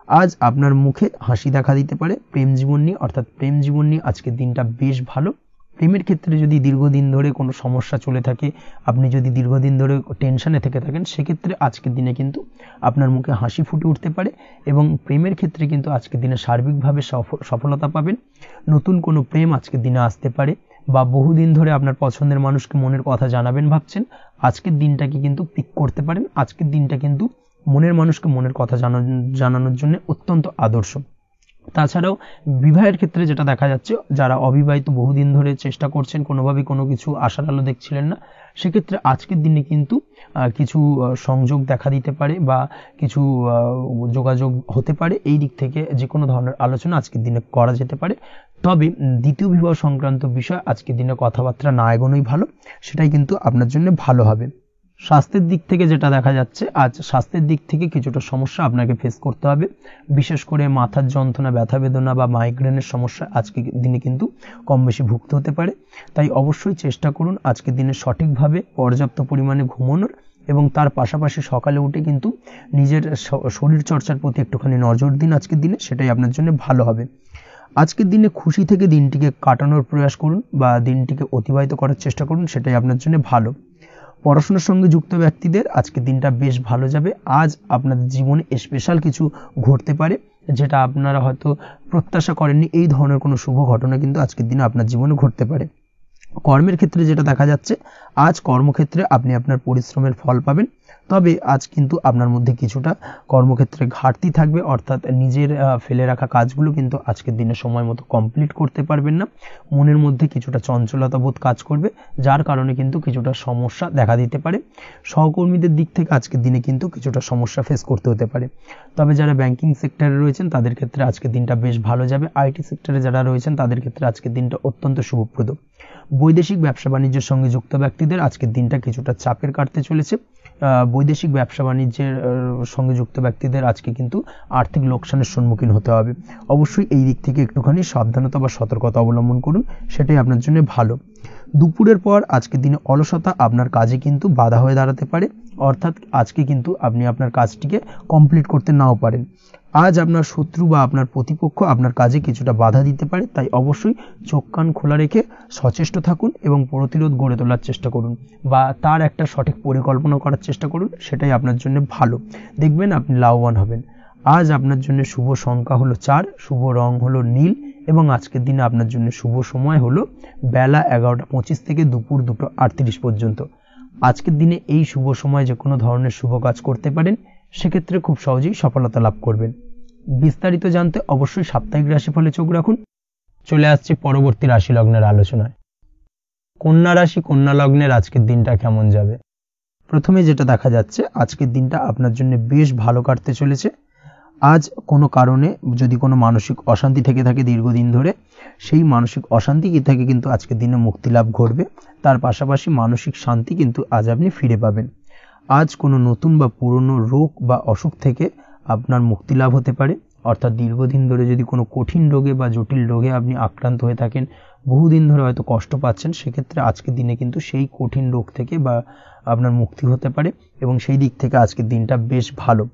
আজ আপনার মুখে হাসি দেখা দিতে পারে। প্রেম জীবন নিয়ে অর্থাৎ প্রেম জীবন নিয়ে আজকের দিনটা বেশ ভালো। প্রেমের ক্ষেত্রে যদি দীর্ঘদিন ধরে কোনো সমস্যা চলে থাকে, আপনি যদি দীর্ঘদিন ধরে টেনশনে থেকে থাকেন, সেক্ষেত্রে আজকের দিনে কিন্তু আপনার মুখে হাসি ফুটে উঠতে পারে এবং প্রেমের ক্ষেত্রে কিন্তু আজকের দিনে সার্বিকভাবে সফলতা পাবেন। নতুন কোনো প্রেম আজকের দিনে আসতে পারে, বা বহুদিন ধরে আপনার পছন্দের মানুষকে মনের কথা জানাবেন ভাবছেন, আজকের দিনটাকে কিন্তু পিক করতে পারেন। আজকের দিনটা কিন্তু মনের মানুষকে মনের কথা জানানোর জন্য অত্যন্ত আদর্শ। তাছাড়াও বিবাহের ক্ষেত্রে যেটা দেখা যাচ্ছে, যারা অবিবাহিত বহুদিন ধরে চেষ্টা করছেন, কোনোভাবেই কোনো কিছু আশার আলো দেখছিলেন না, সেক্ষেত্রে আজকের দিনে কিন্তু কিছু সংযোগ দেখা দিতে পারে বা কিছু যোগাযোগ হতে পারে। এই দিক থেকে যে কোনো ধরনের আলোচনা আজকের দিনে করা যেতে পারে। তবে দ্বিতীয় বিবাহ সংক্রান্ত বিষয় আজকের দিনে কথাবার্তা না এগোনোই ভালো, সেটাই কিন্তু আপনার জন্য ভালো হবে। স্বাস্থ্যের দিক থেকে যেটা দেখা যাচ্ছে, আজ স্বাস্থ্যের দিক থেকে কিছুটা সমস্যা আপনাকে ফেস করতে হবে। বিশেষ করে মাথার যন্ত্রণা, ব্যথা বেদনা বা মাইগ্রেনের সমস্যা আজকের দিনে কিন্তু কম বেশি ভুগতে হতে পারে। তাই অবশ্যই চেষ্টা করুন আজকের দিনে সঠিকভাবে পর্যাপ্ত পরিমাণে ঘুমানোর, এবং তার পাশাপাশি সকালে উঠে কিন্তু নিজের শরীর চর্চার প্রতি একটুখানি নজর দিন আজকের দিনে, সেটাই আপনার জন্য ভালো হবে। আজকের দিনে খুশি থেকে দিনটিকে কাটানোর প্রয়াস করুন বা দিনটিকে অতিবাহিত করার চেষ্টা করুন, সেটাই আপনার জন্য ভালো। পড়াশোনার সঙ্গে যুক্ত ব্যক্তিদের আজকের দিনটা বেশ ভালো যাবে। আজ আপনাদের জীবনে স্পেশাল কিছু ঘটতে পারে, যেটা আপনারা হয়তো প্রত্যাশা করেননি। এই ধরনের কোনো শুভ ঘটনা কিন্তু আজকের দিনে আপনার জীবনে ঘটতে পারে। কর্মের ক্ষেত্রে যেটা দেখা যাচ্ছে, আজ কর্মক্ষেত্রে আপনি আপনার পরিশ্রমের ফল পাবেন। তবে আজ কিন্তু আপনার মধ্যে কিছুটা কর্মক্ষেত্রে ঘাটতি থাকবে, অর্থাৎ নিজের ফেলে রাখা কাজগুলো কিন্তু আজকের দিনে সময় মতো কমপ্লিট করতে পারবেন না। মনের মধ্যে কিছুটা চঞ্চলতা বোধ কাজ করবে, যার কারণে কিন্তু কিছুটা সমস্যা দেখা দিতে পারে। সহকর্মীদের দিক থেকে আজকের দিনে কিন্তু কিছুটা সমস্যা ফেস করতে হতে পারে। তবে যারা ব্যাংকিং সেক্টরে রয়েছেন তাদের ক্ষেত্রে আজকের দিনটা বেশ ভালো যাবে। আইটি সেক্টরে যারা রয়েছেন তাদের ক্ষেত্রে আজকের দিনটা অত্যন্ত শুভপ্রদ। বৈদেশিক ব্যবসা বাণিজ্যের সঙ্গে যুক্ত ব্যক্তিদের আজকের দিনটা কিছুটা চাপের কাটতে চলেছে। বৈদেশিক ব্যবসা বাণিজ্যের সঙ্গে যুক্ত ব্যক্তিদের আজকে কিন্তু আর্থিক লোকসানের সম্মুখীন হতে হবে। অবশ্যই এই দিক থেকে একটুখানি সাবধানতা বা সতর্কতা অবলম্বন করুন, সেটাই আপনার জন্য ভালো। দুপুরের পর আজকের দিনে অলসতা আপনার কাজে কিন্তু বাধা হয়ে দাঁড়াতে পারে, অর্থাৎ আজকে কিন্তু আপনি আপনার কাজটিকে কমপ্লিট করতে নাও পারেন। আজ আপনার শত্রু বা আপনার প্রতিপক্ষ আপনার কাজে কিছুটা বাধা দিতে পারে, তাই অবশ্যই চোখ কান খোলা রেখে সচেষ্ট থাকুন এবং প্রতিরোধ গড়ে তোলার চেষ্টা করুন বা তার একটা সঠিক পরিকল্পনা করার চেষ্টা করুন, সেটাই আপনার জন্য ভালো। দেখবেন আপনি লাভবান হবেন। আজ আপনার জন্য শুভ সংখ্যা হলো 4, শুভ রং হলো নীল, এবং আজকের দিনে আপনার জন্য শুভ সময় হলো বেলা 11:25 থেকে দুপুর 2:38 পর্যন্ত। আজকের দিনে এই শুভ সময় যে কোনো ধরনের শুভ কাজ করতে পারেন, সেক্ষেত্রে খুব সহজেই সফলতা লাভ করবেন। বিস্তারিত জানতে অবশ্যই সাপ্তাহিক রাশিফলে চোখ রাখুন। চলে আসছে পরবর্তী রাশি লগ্নের আলোচনায়। কন্যা রাশি, কন্যা লগ্নের আজকের দিনটা কেমন যাবে? প্রথমে যেটা দেখা যাচ্ছে, আজকের দিনটা আপনার জন্য বেশ ভালো কাটতে চলেছে। আজ কোনো কারণে যদি কোনো মানসিক অশান্তি থেকে থাকে দীর্ঘদিন ধরে, সেই মানসিক অশান্তি থেকে কিন্তু আজকের দিনে মুক্তি লাভ ঘটবে। তার পাশাপাশি মানসিক শান্তি কিন্তু আজ আপনি ফিরে পাবেন। আজ কোনো নতুন বা পুরনো রোগ বা অসুখ থেকে আপনার মুক্তি লাভ হতে পারে, অর্থাৎ দীর্ঘদিন ধরে যদি কোনো কঠিন রোগে বা জটিল রোগে আপনি আক্রান্ত হয়ে থাকেন, বহুদিন ধরে হয়তো কষ্ট পাচ্ছেন, সেক্ষেত্রে আজকের দিনে কিন্তু সেই কঠিন রোগ থেকে বা আপনার মুক্তি হতে পারে, এবং সেই দিক থেকে আজকের দিনটা বেশ ভালো।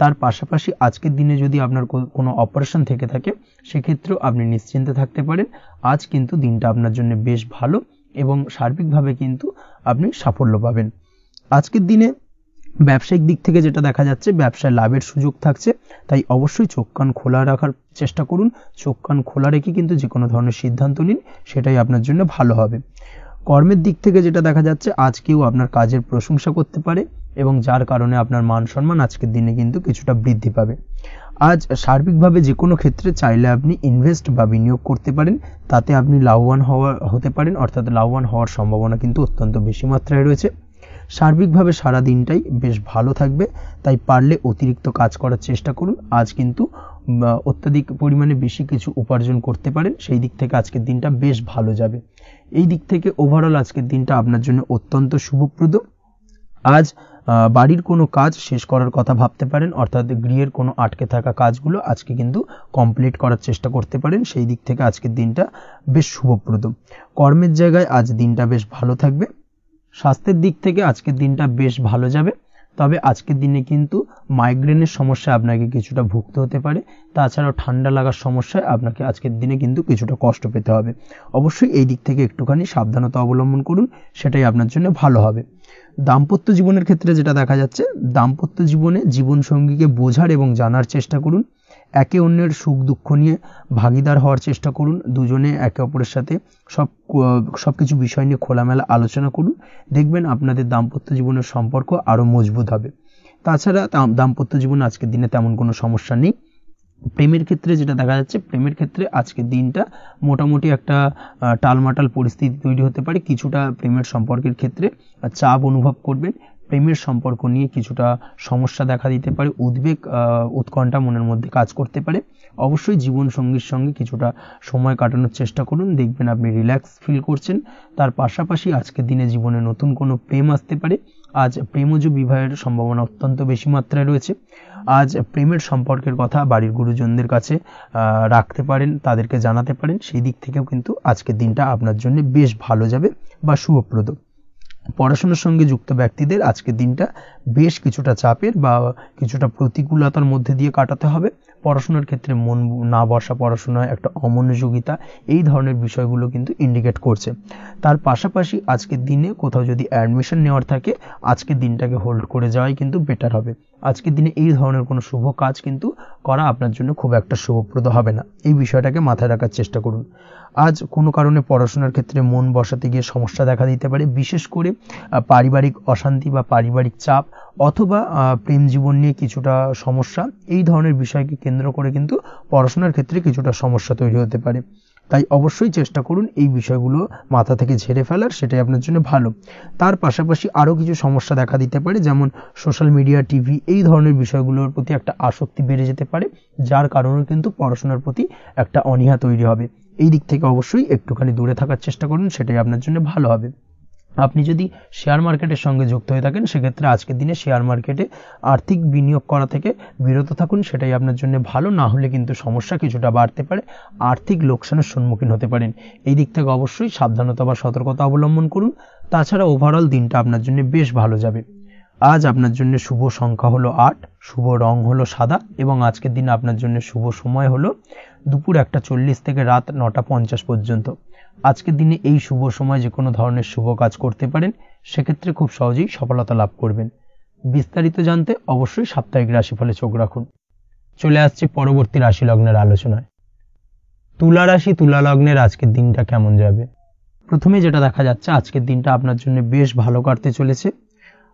তার পাশাপাশি আজকের দিনে যদি আপনার কোনো অপারেশন থেকে থাকে, সেক্ষেত্রেও আপনি নিশ্চিন্তে থাকতে পারেন। আজ কিন্তু দিনটা আপনার জন্য বেশ ভালো এবং সার্বিকভাবে কিন্তু আপনি সাফল্য পাবেন। আজকের দিনে ব্যবসায়িক দিক থেকে যেটা দেখা যাচ্ছে, ব্যবসায় লাভের সুযোগ থাকছে, তাই অবশ্যই চোখ কান খোলা রাখার চেষ্টা করুন। চোখ কান খোলা রেখে কিন্তু যে কোনো ধরনের সিদ্ধান্ত নিন, সেটাই আপনার জন্য ভালো হবে। কর্মের দিক থেকে যেটা দেখা যাচ্ছে, আজ কেউ আপনার কাজের প্রশংসা করতে পারে এবং যার কারণে আপনার মান সম্মান আজকের দিনে কিন্তু কিছুটা বৃদ্ধি পাবে। আজ সার্বিকভাবে যে কোনো ক্ষেত্রে চাইলে আপনি ইনভেস্ট বা বিনিয়োগ করতে পারেন, তাতে আপনি লাভবান হতে পারেন, অর্থাৎ লাভবান হওয়ার সম্ভাবনা কিন্তু অত্যন্ত বেশি মাত্রায় রয়েছে। সার্বিকভাবে সারা দিনটাই বেশ ভালো থাকবে, তাই পারলে অতিরিক্ত কাজ করার চেষ্টা করুন। আজ কিন্তু অত্যাধিক পরিমাণে বেশি কিছু উপার্জন করতে পারেন, সেই দিক থেকে আজকের দিনটা বেশ ভালো যাবে। এই দিক থেকে ওভারঅল আজকের দিনটা আপনার জন্য অত্যন্ত শুভপ্রদ। আজ বাড়ির কোনো কাজ শেষ করার কথা ভাবতে পারেন, অর্থাৎ গৃহের কোনো আটকে থাকা কাজগুলো আজকে কিন্তু কমপ্লিট করার চেষ্টা করতে পারেন, সেই দিক থেকে আজকের দিনটা বেশ শুভপ্রদ। কর্মের জায়গায় আজ দিনটা বেশ ভালো থাকবে। স্বাস্থ্যের দিক থেকে আজকের দিনটা বেশ ভালো যাবে। তবে আজকের দিনে কিন্তু মাইগ্রেনের সমস্যা আপনাকে কিছুটা ভুগতে হতে পারে, তাছাড়াও ঠান্ডা লাগার সমস্যায় আপনাকে আজকের দিনে কিন্তু কিছুটা কষ্ট পেতে হবে। অবশ্যই এই দিক থেকে একটুখানি সাবধানতা অবলম্বন করুন, সেটাই আপনার জন্য ভালো হবে। দাম্পত্য জীবনের ক্ষেত্রে যেটা দেখা যাচ্ছে, দাম্পত্য জীবনে জীবনসঙ্গীকে বোঝার এবং জানার চেষ্টা করুন, একে অন্যের সুখ দুঃখ নিয়ে ভাগিদার হওয়ার চেষ্টা করুন, দুজনে একে অপরের সাথে সবকিছু বিষয় নিয়ে খোলামেলা আলোচনা করুন, দেখবেন আপনাদের দাম্পত্য জীবনের সম্পর্ক আরো মজবুত হবে। তাছাড়া দাম্পত্য জীবনে আজকের দিনে তেমন কোনো সমস্যা নেই। প্রেমের ক্ষেত্রে যেটা দেখা যাচ্ছে, প্রেমের ক্ষেত্রে আজকের দিনটা মোটামুটি একটা টালমাটাল পরিস্থিতি তৈরি হতে পারে, কিছুটা প্রেমের সম্পর্কের ক্ষেত্রে চাপ অনুভব করবেন, প্রেমের সম্পর্ক নিয়ে কিছুটা সমস্যা দেখা দিতে পারে, উদ্বেগ উৎকণ্ঠা মনের মধ্যে কাজ করতে পারে। অবশ্যই জীবন সঙ্গীর সঙ্গে কিছুটা সময় কাটানোর চেষ্টা করুন, দেখবেন আপনি রিল্যাক্স ফিল করছেন। তার পাশাপাশি আজকের দিনে জীবনে নতুন কোনো প্রেম আসতে পারে। আজ প্রেমজ বিবাহের সম্ভাবনা অত্যন্ত বেশি মাত্রায় রয়েছে। আজ প্রেমের সম্পর্কের কথা বাড়ির গুরুজনদের কাছে রাখতে পারেন, তাদেরকে জানাতে পারেন, সেই দিক থেকেও কিন্তু আজকের দিনটা আপনার জন্য বেশ ভালো যাবে বা শুভপ্রদ। পড়াশোনার সঙ্গে যুক্ত ব্যক্তিদের আজকের দিনটা বেশ কিছুটা চাপের বা কিছুটা প্রতিকূলতার মধ্যে দিয়ে কাটাতে হবে। পড়াশোনার ক্ষেত্রে মন না বসা, পড়াশোনায় একটা অমনোযোগিতা, এই ধরনের বিষয়গুলো কিন্তু ইন্ডিকেট করছে। তার পাশাপাশি আজকের দিনে কোথাও যদি অ্যাডমিশন নেওয়ার থাকে, আজকের দিনটাকে হোল্ড করে যাওয়াই কিন্তু বেটার হবে। আজকের দিনে এই ধরনের কোনো শুভ কাজ কিন্তু করা আপনার জন্য খুব একটা শুভপ্রদ হবে না, এই বিষয়টাকে মাথায় রাখার চেষ্টা করুন। আজ কোনো কারণে পড়াশোনার ক্ষেত্রে মন বসাতে গিয়ে সমস্যা দেখা দিতে পারে, বিশেষ করে পারিবারিক অশান্তি বা পারিবারিক চাপ অথবা প্রেম জীবন নিয়ে কিছুটা সমস্যা, এই ধরনের বিষয়কে কেন্দ্র করে কিন্তু পড়াশোনার ক্ষেত্রে কিছুটা সমস্যা তৈরি হতে পারে। তাই অবশ্যই চেষ্টা করুন এই বিষয়গুলো মাথা থেকে ঝেড়ে ফেলার, সেটাই আপনার জন্য ভালো। তার পাশাপাশি আরও কিছু সমস্যা দেখা দিতে পারে, যেমন সোশ্যাল মিডিয়া, টিভি, এই ধরনের বিষয়গুলোর প্রতি একটা আসক্তি বেড়ে যেতে পারে, যার কারণে কিন্তু পড়াশোনার প্রতি একটা অনীহা তৈরি হবে। এই দিক থেকে অবশ্যই একটুখানি দূরে থাকার চেষ্টা করুন, সেটাই আপনার জন্য ভালো হবে। আপনি যদি শেয়ার মার্কেটের সঙ্গে যুক্ত হয়ে থাকেন, সেক্ষেত্রে আজকের দিনে শেয়ার মার্কেটে আর্থিক বিনিয়োগ করা থেকে বিরত থাকুন, সেটাই আপনার জন্য ভালো। না হলে কিন্তু সমস্যা কিছুটা বাড়তে পারে, আর্থিক লোকসানের সম্মুখীন হতে পারেন। এই দিক থেকে অবশ্যই সাবধানতা বা সতর্কতা অবলম্বন করুন। তাছাড়া ওভারঅল দিনটা আপনার জন্য বেশ ভালো যাবে। আজ আপনার জন্য শুভ সংখ্যা হলো 8, শুভ রং হলো সাদা, এবং আজকের দিনে আপনার জন্য শুভ সময় হলো দুপুর 1:40 থেকে রাত 9:50 পর্যন্ত। আজকের দিনে এই শুভ সময় যে কোনো ধরনের শুভ কাজ করতে পারেন, সেক্ষেত্রে খুব সহজেই সফলতা লাভ করবেন। বিস্তারিত জানতে অবশ্যই সাপ্তাহিক রাশিফলে চোখ রাখুন। চলে আসছে পরবর্তী রাশি লগ্নের আলোচনায়। তুলা রাশি, তুলা লগ্নের আজকের দিনটা কেমন যাবে? প্রথমে যেটা দেখা যাচ্ছে, আজকের দিনটা আপনার জন্য বেশ ভালো কাটতে চলেছে।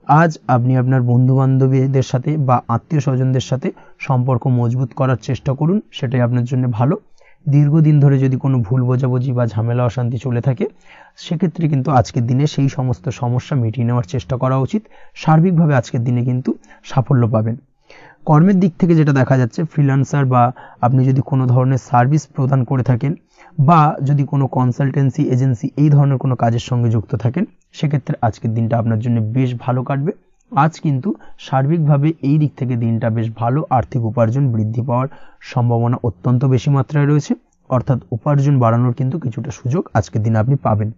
আজ আপনি আপনার বন্ধু বান্ধবীদের সাথে বা আত্মীয় স্বজনদের সাথে সম্পর্ক মজবুত করার চেষ্টা করুন, সেটাই আপনার জন্য ভালো। দীর্ঘদিন ধরে যদি কোনো ভুল বোঝাবুঝি বা ঝামেলা অশান্তি চলে থাকে, সেক্ষেত্রে কিন্তু আজকের দিনে সেই সমস্ত সমস্যা মিটিয়ে নেওয়ার চেষ্টা করা উচিত। সার্বিকভাবে আজকের দিনে কিন্তু সাফল্য পাবেন। কর্মের দিক থেকে যেটা দেখা যাচ্ছে, ফ্রিল্যান্সার বা আপনি যদি কোনো ধরনের সার্ভিস প্রদান করে থাকেন বা যদি কোনো কনসালটেন্সি এজেন্সি এই ধরনের কোনো কাজের সঙ্গে যুক্ত থাকেন, সেক্ষেত্রে আজকের দিনটা আপনার জন্য বেশ ভালো কাটবে। আজ কিন্তু সার্বিকভাবে এই দিক থেকে দিনটা বেশ ভালো, আর্থিক উপার্জন বৃদ্ধি পাওয়ার সম্ভাবনা অত্যন্ত বেশি মাত্রায় রয়েছে, অর্থাৎ উপার্জন বাড়ানোর কিন্তু কিছুটা সুযোগ আজকের দিনে আপনি পাবেন।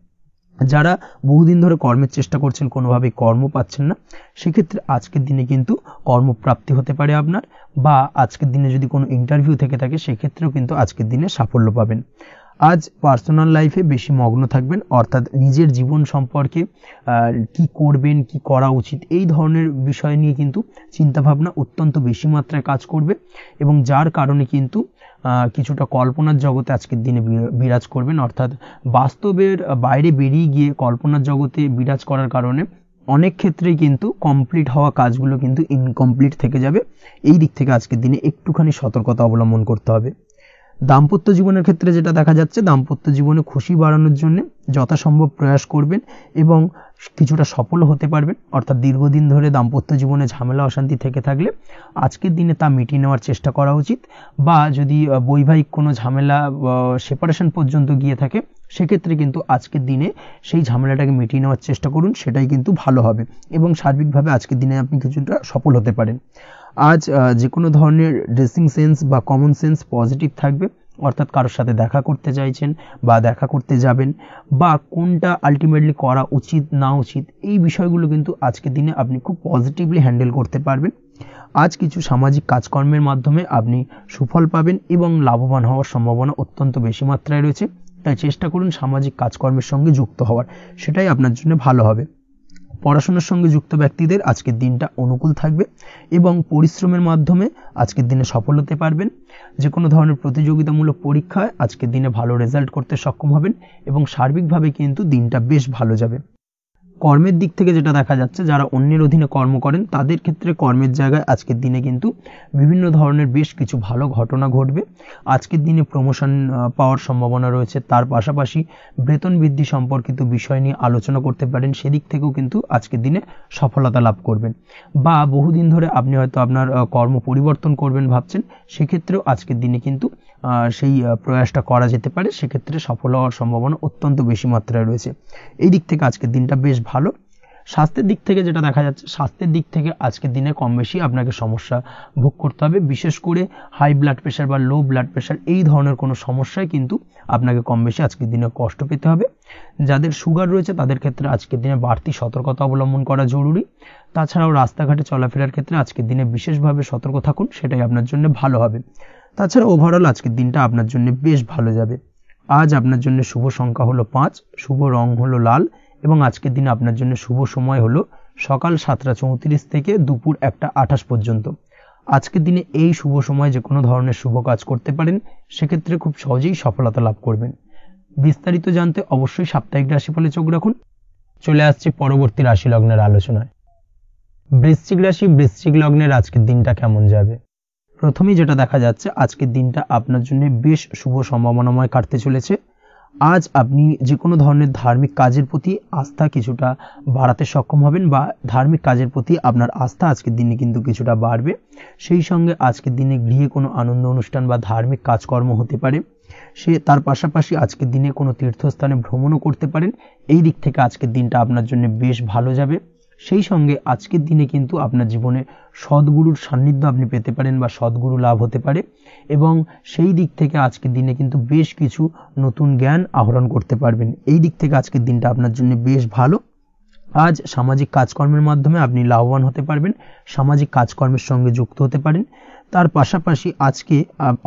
যারা বহুদিন ধরে কর্মের চেষ্টা করছেন, কোনোভাবেই কর্ম পাচ্ছেন না, সেক্ষেত্রে আজকের দিনে কিন্তু কর্মপ্রাপ্তি হতে পারে আপনার, বা আজকের দিনে যদি কোনো ইন্টারভিউ থেকে থাকে, সেক্ষেত্রেও কিন্তু আজকের দিনে সাফল্য পাবেন। আজ পার্সোনাল লাইফে বেশি মগ্ন থাকবেন, অর্থাৎ নিজের জীবন সম্পর্কে কি করবেন, কি করা উচিত, এই ধরনের বিষয় নিয়ে কিন্তু চিন্তাভাবনা অত্যন্ত বেশি মাত্রায় কাজ করবে, এবং যার কারণে কিন্তু কিছুটা কল্পনার জগতে আজকের দিনে বিরাজ করবেন, অর্থাৎ বাস্তবের বাইরে বেরিয়ে গিয়ে কল্পনার জগতে বিরাজ করার কারণে অনেক ক্ষেত্রেই কিন্তু কমপ্লিট হওয়া কাজগুলো কিন্তু ইনকমপ্লিট থেকে যাবে। এই দিক থেকে আজকের দিনে একটুখানি সতর্কতা অবলম্বন করতে হবে। দাম্পত্য জীবনের ক্ষেত্রে যেটা দেখা যাচ্ছে, দাম্পত্য জীবনে খুশি বাড়ানোর জন্য যথাসম্ভব প্রয়াস করবেন এবং কিছুটা সফল হতে পারবেন, অর্থাৎ দীর্ঘদিন ধরে দাম্পত্য জীবনে ঝামেলা অশান্তি থেকে থাকলে আজকের দিনে তা মিটিয়ে নেওয়ার চেষ্টা করা উচিত, বা যদি বৈবাহিক কোনো ঝামেলা সেপারেশন পর্যন্ত গিয়ে থাকে, সেক্ষেত্রে কিন্তু আজকের দিনে সেই ঝামেলাটাকে মিটিয়ে নেওয়ার চেষ্টা করুন, সেটাই কিন্তু ভালো হবে, এবং সার্বিকভাবে আজকের দিনে আপনি কিছুটা সফল হতে পারেন। আজ যে কোনো ধরনের ড্রেসিং সেন্স বা কমন সেন্স পজিটিভ থাকবে, অর্থাৎ কারোর সাথে দেখা করতে চাইছেন বা দেখা করতে যাবেন, বা কোনটা আলটিমেটলি করা উচিত না উচিত, এই বিষয়গুলো কিন্তু আজকের দিনে আপনি খুব পজিটিভলি হ্যান্ডেল করতে পারবেন। আজ কিছু সামাজিক কাজকর্মের মাধ্যমে আপনি সুফল পাবেন এবং লাভবান হওয়ার সম্ভাবনা অত্যন্ত বেশি মাত্রায় রয়েছে। তাই চেষ্টা করুন সামাজিক কাজকর্মের সঙ্গে যুক্ত হওয়ার, সেটাই আপনার জন্য ভালো হবে। পড়াশোনার সঙ্গে যুক্ত ব্যক্তিদের আজকের দিনটা অনুকূল থাকবে এবং পরিশ্রমের মাধ্যমে আজকের দিনে সফল হতে পারবেন। যে কোনো ধরনের প্রতিযোগিতামূলক পরীক্ষায় আজকের দিনে ভালো রেজাল্ট করতে সক্ষম হবেন এবং সার্বিকভাবে কিন্তু দিনটা বেশ ভালো যাবে। কর্মের দিক থেকে যেটা দেখা যাচ্ছে, যারা অন্যের অধীনে কর্ম করেন তাদের ক্ষেত্রে কর্মের জায়গায় আজকের দিনে কিন্তু বিভিন্ন ধরনের বেশ কিছু ভালো ঘটনা ঘটবে। আজকের দিনে প্রমোশন পাওয়ার সম্ভাবনা রয়েছে, তার পাশাপাশি বেতন বৃদ্ধি সম্পর্কিত বিষয় নিয়ে আলোচনা করতে পারেন, সেদিক থেকেও কিন্তু আজকের দিনে সফলতা লাভ করবেন। বা বহুদিন ধরে আপনি হয়তো আপনার কর্ম পরিবর্তন করবেন ভাবছেন, সেক্ষেত্রেও আজকের দিনে কিন্তু সেই প্রয়াসটা করা যেতে পারে, সেক্ষেত্রে সফল হওয়ার সম্ভাবনা অত্যন্ত বেশি মাত্রায় রয়েছে। এই দিক থেকে আজকের দিনটা বেশ ভালো। স্বাস্থ্যের দিক থেকে যেটা দেখা যাচ্ছে, স্বাস্থ্যের দিক থেকে আজকের দিনে কম বেশি আপনাকে সমস্যা ভোগ করতে হবে, বিশেষ করে হাই ব্লাড প্রেশার বা লো ব্লাড প্রেশার এই ধরনের কোনো সমস্যায় কিন্তু আপনাকে কম বেশি আজকের দিনে কষ্ট পেতে হবে। যাদের সুগার রয়েছে তাদের ক্ষেত্রে আজকের দিনে বাড়তি সতর্কতা অবলম্বন করা জরুরি। তাছাড়াও রাস্তাঘাটে চলাফেরার ক্ষেত্রে আজকের দিনে বিশেষভাবে সতর্ক থাকুন, সেটাই আপনার জন্য ভালো হবে। তাছাড়া ওভারঅল আজকের দিনটা আপনার জন্য বেশ ভালো যাবে। আজ আপনার জন্য শুভ সংখ্যা হলো 5, শুভ রং হলো লাল এবং আজকের দিনে আপনার জন্য শুভ সময় হলো সকাল 7:34 থেকে দুপুর 1:28 পর্যন্ত। আজকের দিনে এই শুভ সময় যে কোনো ধরনের শুভ কাজ করতে পারেন, সেক্ষেত্রে খুব সহজেই সফলতা লাভ করবেন। বিস্তারিত জানতে অবশ্যই সাপ্তাহিক রাশিফলে চোখ রাখুন। চলে আসছে পরবর্তী রাশি লগ্নের আলোচনায়। বৃশ্চিক রাশি, বৃশ্চিক লগ্নের আজকের দিনটা কেমন যাবে? প্রথমেই যেটা দেখা যাচ্ছে, আজকের দিনটা আপনার জন্য বেশ শুভ সম্ভাবনাময় কাটতে চলেছে। আজ আপনি যে কোনো ধরনের ধার্মিক কাজের প্রতি আস্থা কিছুটা বাড়াতে সক্ষম হবেন, বা ধার্মিক কাজের প্রতি আপনার আস্থা আজকের দিনে কিন্তু কিছুটা বাড়বে। সেই সঙ্গে আজকের দিনে গৃহে কোনো আনন্দ অনুষ্ঠান বা ধার্মিক কাজকর্ম হতে পারে। তার পাশাপাশি আজকের দিনে কোনো তীর্থস্থানে ভ্রমণও করতে পারেন। এই দিক থেকে আজকের দিনটা আপনার জন্য বেশ ভালো যাবে। সেই সঙ্গে আজকের দিনে কিন্তু আপনার জীবনে সদ্গুরুর সান্নিধ্য আপনি পেতে পারেন বা সদ্গুরু লাভ হতে পারে, এবং সেই দিক থেকে আজকের দিনে কিন্তু বেশ কিছু নতুন জ্ঞান আহরণ করতে পারবেন। এই দিক থেকে আজকের দিনটা আপনার জন্য বেশ ভালো। আজ সামাজিক কাজকর্মের মাধ্যমে আপনি লাভবান হতে পারবেন, সামাজিক কাজকর্মের সঙ্গে যুক্ত হতে পারেন। তার পাশাপাশি আজকে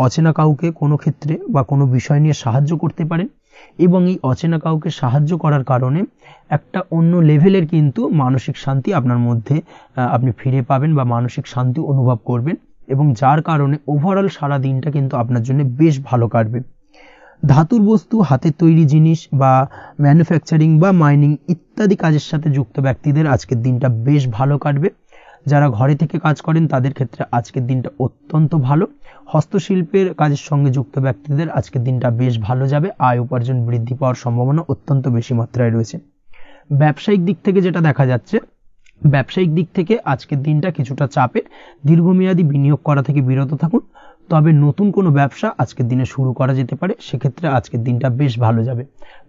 অচেনা কাউকে কোনো ক্ষেত্রে বা কোনো বিষয় নিয়ে সাহায্য করতে পারেন, এবং এই অচেনা কাউকে সাহায্য করার কারণে একটা অন্য লেভেলের কিন্তু মানসিক শান্তি আপনার মধ্যে আপনি ফিরে পাবেন বা মানসিক শান্তি অনুভব করবেন, এবং যার কারণে ওভারঅল সারা দিনটা কিন্তু আপনার জন্য বেশ ভালো কাটবে। ধাতুর বস্তু, হাতের তৈরি জিনিস বা ম্যানুফ্যাকচারিং বা মাইনিং ইত্যাদি কাজের সাথে যুক্ত ব্যক্তিদের আজকের দিনটা বেশ ভালো কাটবে। যারা ঘরে থেকে কাজ করেন তাদের ক্ষেত্রে আজকের দিনটা অত্যন্ত ভালো। হস্তশিল্পের কাজের সঙ্গে যুক্ত ব্যক্তিদের আজকের দিনটা বেশ ভালো যাবে। আয় উপার্জন বৃদ্ধি পাওয়ার সম্ভাবনা অত্যন্ত বেশি মাত্রায় রয়েছে। ব্যবসায়িক দিক থেকে যেটা দেখা যাচ্ছে, ব্যবসায়িক দিক থেকে আজকের দিনটা কিছুটা চাপের। দীর্ঘমেয়াদী বিনিয়োগ করা থেকে বিরত থাকুন, তবে নতুন কোনো ব্যবসা আজকের দিনে শুরু করা যেতে পারে, সেক্ষেত্রে আজকের দিনটা বেশ ভালো যাবে।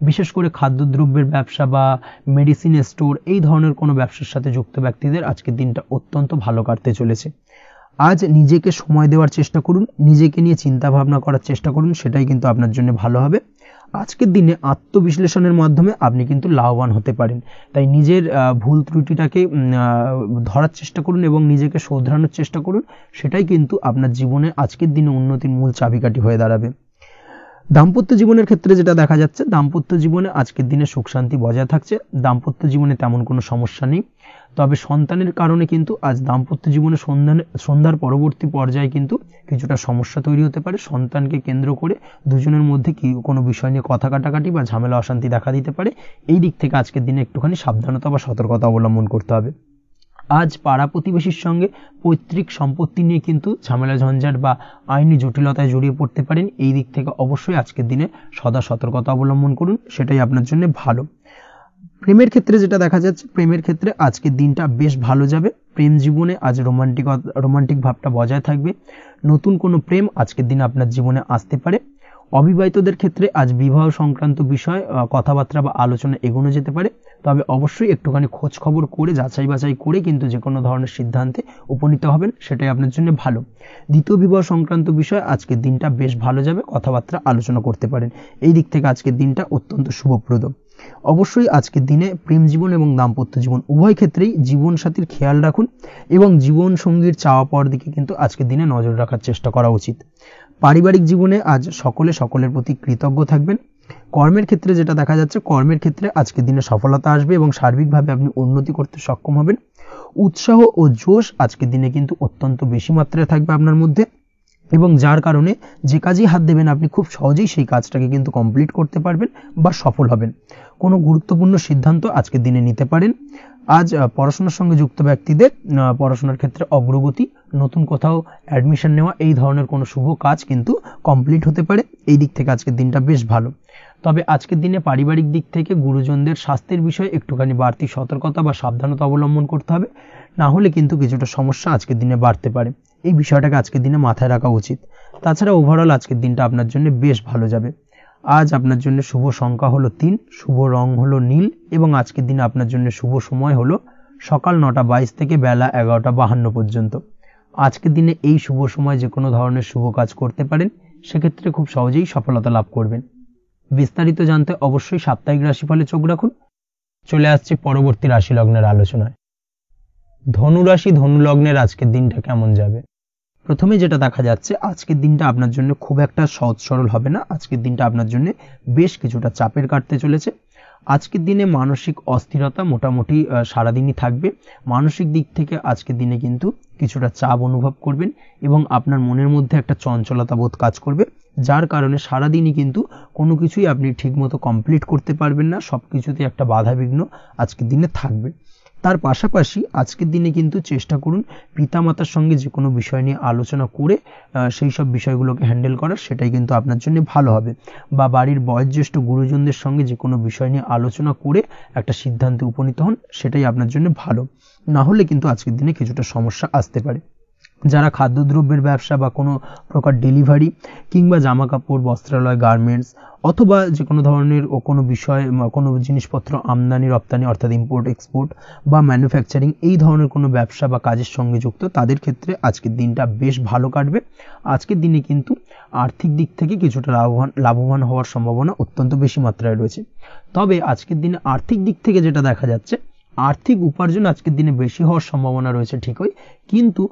বিশেষ করে খাদ্যদ্রব্যের ব্যবসা বা মেডিসিন স্টোর এই ধরনের কোনো ব্যবসার সাথে যুক্ত ব্যক্তিদের আজকের দিনটা অত্যন্ত ভালো কাটতে চলেছে। আজ নিজেকে সময় দেওয়ার চেষ্টা করুন, নিজেকে নিয়ে চিন্তা ভাবনা করার চেষ্টা করুন, সেটাই কিন্তু আপনার জন্য ভালো হবে। আজকের দিনে আত্মবিশ্লেষণের মাধ্যমে আপনি কিন্তু লাভবান হতে পারেন, তাই নিজের ভুল ত্রুটিটাকে ধরার চেষ্টা করুন এবং নিজেকে শোধরানোর চেষ্টা করুন, সেটাই কিন্তু আপনার জীবনে আজকের দিনে উন্নতির মূল চাবিকাঠি হয়ে দাঁড়াবে। দাম্পত্য জীবনের ক্ষেত্রে যেটা দেখা যাচ্ছে, দাম্পত্য জীবনে আজকের দিনে সুখ শান্তি বজায় থাকছে। দাম্পত্য জীবনে তেমন কোনো সমস্যা নেই, তবে সন্তানের কারণে কিন্তু আজ দাম্পত্য জীবনে সন্ধ্যার পরবর্তী পর্যায়ে কিন্তু কিছুটা সমস্যা তৈরি হতে পারে। সন্তানকে কেন্দ্র করে দুজনের মধ্যে কি কোনো বিষয় নিয়ে কথা কাটাকাটি বা ঝামেলা অশান্তি দেখা দিতে পারে। এই দিক থেকে আজকের দিনে একটুখানি সাবধানতা বা সতর্কতা অবলম্বন করতে হবে। আজ পাড়া প্রতিবেশীর সঙ্গে পৈতৃক সম্পত্তি নিয়ে কিন্তু ঝামেলা ঝঞ্ঝাট বা আইনি জটিলতায় জড়িয়ে পড়তে পারেন। এই দিক থেকে অবশ্যই আজকের দিনে সদা সতর্কতা অবলম্বন করুন, সেটাই আপনার জন্য ভালো। প্রেমের ক্ষেত্রে যেটা দেখা যাচ্ছে, প্রেমের ক্ষেত্রে আজকের দিনটা বেশ ভালো যাবে। প্রেম জীবনে আজ রোমান্টিক ভাবটা বজায় থাকবে। নতুন কোনো প্রেম আজকের দিনে আপনার জীবনে আসতে পারে। অবিবাহিতদের ক্ষেত্রে আজ বিবাহ সংক্রান্ত বিষয় কথাবার্তা বা আলোচনা এগোনো যেতে পারে, তবে অবশ্যই একটুখানি খোঁজ খবর করে যাচাই বাছাই করে কিন্তু যে কোনো ধরনের সিদ্ধান্তে উপনীত হবেন, সেটাই আপনার জন্য ভালো। দ্বিতীয় বিবাহ সংক্রান্ত বিষয় আজকের দিনটা বেশ ভালো যাবে, কথাবার্তা আলোচনা করতে পারেন। এই দিক থেকে আজকের দিনটা অত্যন্ত শুভপ্রদ। অবশ্যই আজকের দিনে প্রেম জীবন এবং দাম্পত্য জীবন উভয় ক্ষেত্রেই জীবনসাথীর খেয়াল রাখুন এবং জীবন সঙ্গীর চাওয়া পাওয়ার দিকে কিন্তু আজকের দিনে নজর রাখার চেষ্টা করা উচিত। পারিবারিক জীবনে আজ সকলের প্রতি কৃতজ্ঞ থাকবেন। কর্মের ক্ষেত্রে যেটা দেখা যাচ্ছে, কর্মের ক্ষেত্রে আজকের দিনে সফলতা আসবে এবং সার্বিকভাবে আপনি উন্নতি করতে সক্ষম হবেন। উৎসাহ ও জোশ আজকের দিনে কিন্তু অত্যন্ত বেশি মাত্রায় থাকবে আপনার মধ্যে, এবং যার কারণে যে কাজেই হাত দেবেন আপনি খুব সহজেই সেই কাজটাকে কিন্তু কমপ্লিট করতে পারবেন বা সফল হবেন। কোনো গুরুত্বপূর্ণ সিদ্ধান্ত আজকের দিনে নিতে পারেন। আজ পড়াশোনার সঙ্গে যুক্ত ব্যক্তিদের পড়াশোনার ক্ষেত্রে অগ্রগতি, নতুন কোথাও অ্যাডমিশন নেওয়া, এই ধরনের কোনো শুভ কাজ কিন্তু কমপ্লিট হতে পারে। এই দিক থেকে আজকের দিনটা বেশ ভালো। তবে আজকের দিনে পারিবারিক দিক থেকে গুরুজনদের স্বাস্থ্যের বিষয়ে একটুখানি বাড়তি সতর্কতা বা সাবধানতা অবলম্বন করতে হবে, না হলে কিন্তু কিছুটা সমস্যা আজকের দিনে বাড়তে পারে। এই বিষয়টাকে আজকের দিনে মাথায় রাখা উচিত। তাছাড়া ওভারঅল আজকের দিনটা আপনার জন্য বেশ ভালো যাবে। আজ আপনার জন্য শুভ সংখ্যা হলো 3, শুভ রং হলো নীল, এবং আজকের দিনে আপনার জন্য শুভ সময় হলো সকাল 9:22 থেকে বেলা 11:52 পর্যন্ত। আজকের দিনে এই শুভ সময় যে কোনো ধরনের শুভ কাজ করতে পারেন, সেক্ষেত্রে খুব সহজেই সফলতা লাভ করবেন। বিস্তারিত জানতে অবশ্যই সাপ্তাহিক রাশিফলে চোখ রাখুন। চলে আসছে পরবর্তী রাশি লগ্নের আলোচনায়। ধনুরাশি ধনু লগ্নের আজকের দিনটা কেমন যাবে? প্রথমে যেটা দেখা যাচ্ছে, আজকের দিনটা আপনার জন্য খুব একটা সহজ সরল হবে না। আজকের দিনটা আপনার জন্য বেশ কিছুটা চাপের কাটতে চলেছে। আজকের দিনে মানসিক অস্থিরতা মোটামুটি সারাদিনই থাকবে। মানসিক দিক থেকে আজকের দিনে কিন্তু কিছুটা চাপ অনুভব করবেন এবং আপনার মনের মধ্যে একটা চঞ্চলতা বোধ কাজ করবে, যার কারণে সারাদিনই কিন্তু কোনো কিছুই আপনি ঠিকমতো কমপ্লিট করতে পারবেন না। সব কিছুতে একটা বাধা বিঘ্ন আজকের দিনে থাকবে। তার পাশাপাশি আজকের দিনে কিন্তু চেষ্টা করুন পিতামাতার সঙ্গে যে কোনো বিষয় নিয়ে আলোচনা করে সেই সব বিষয়গুলোকে হ্যান্ডেল করার, সেটাই কিন্তু আপনার জন্য ভালো হবে। বা বাড়ির বয়োজ্যেষ্ঠ গুরুজনদের সঙ্গে যে কোনো বিষয় নিয়ে আলোচনা করে একটা সিদ্ধান্তে উপনীত হন, সেটাই আপনার জন্য ভালো। না হলে কিন্তু আজকের দিনে কিছুটা সমস্যা আসতে পারে। যারা খাদ্যদ্রব্যের ব্যবসা বা কোনো প্রকার ডেলিভারি কিংবা জামা কাপড়, বস্ত্রালয়, গার্মেন্টস অথবা যে কোনো ধরনের কোনো বিষয়, কোনো জিনিসপত্র আমদানি রপ্তানি অর্থাৎ ইম্পোর্ট এক্সপোর্ট বা ম্যানুফ্যাকচারিং, এই ধরনের কোনো ব্যবসা বা কাজের সঙ্গে যুক্ত, তাদের ক্ষেত্রে আজকের দিনটা বেশ ভালো কাটবে। আজকের দিনে কিন্তু আর্থিক দিক থেকে কিছুটা লাভবান হওয়ার সম্ভাবনা অত্যন্ত বেশি মাত্রায় রয়েছে। তবে আজকের দিনে আর্থিক দিক থেকে যেটা দেখা যাচ্ছে, আর্থিক উপার্জন আজকের দিনে বেশি হওয়ার সম্ভাবনা রয়েছে ঠিকই, কিন্তু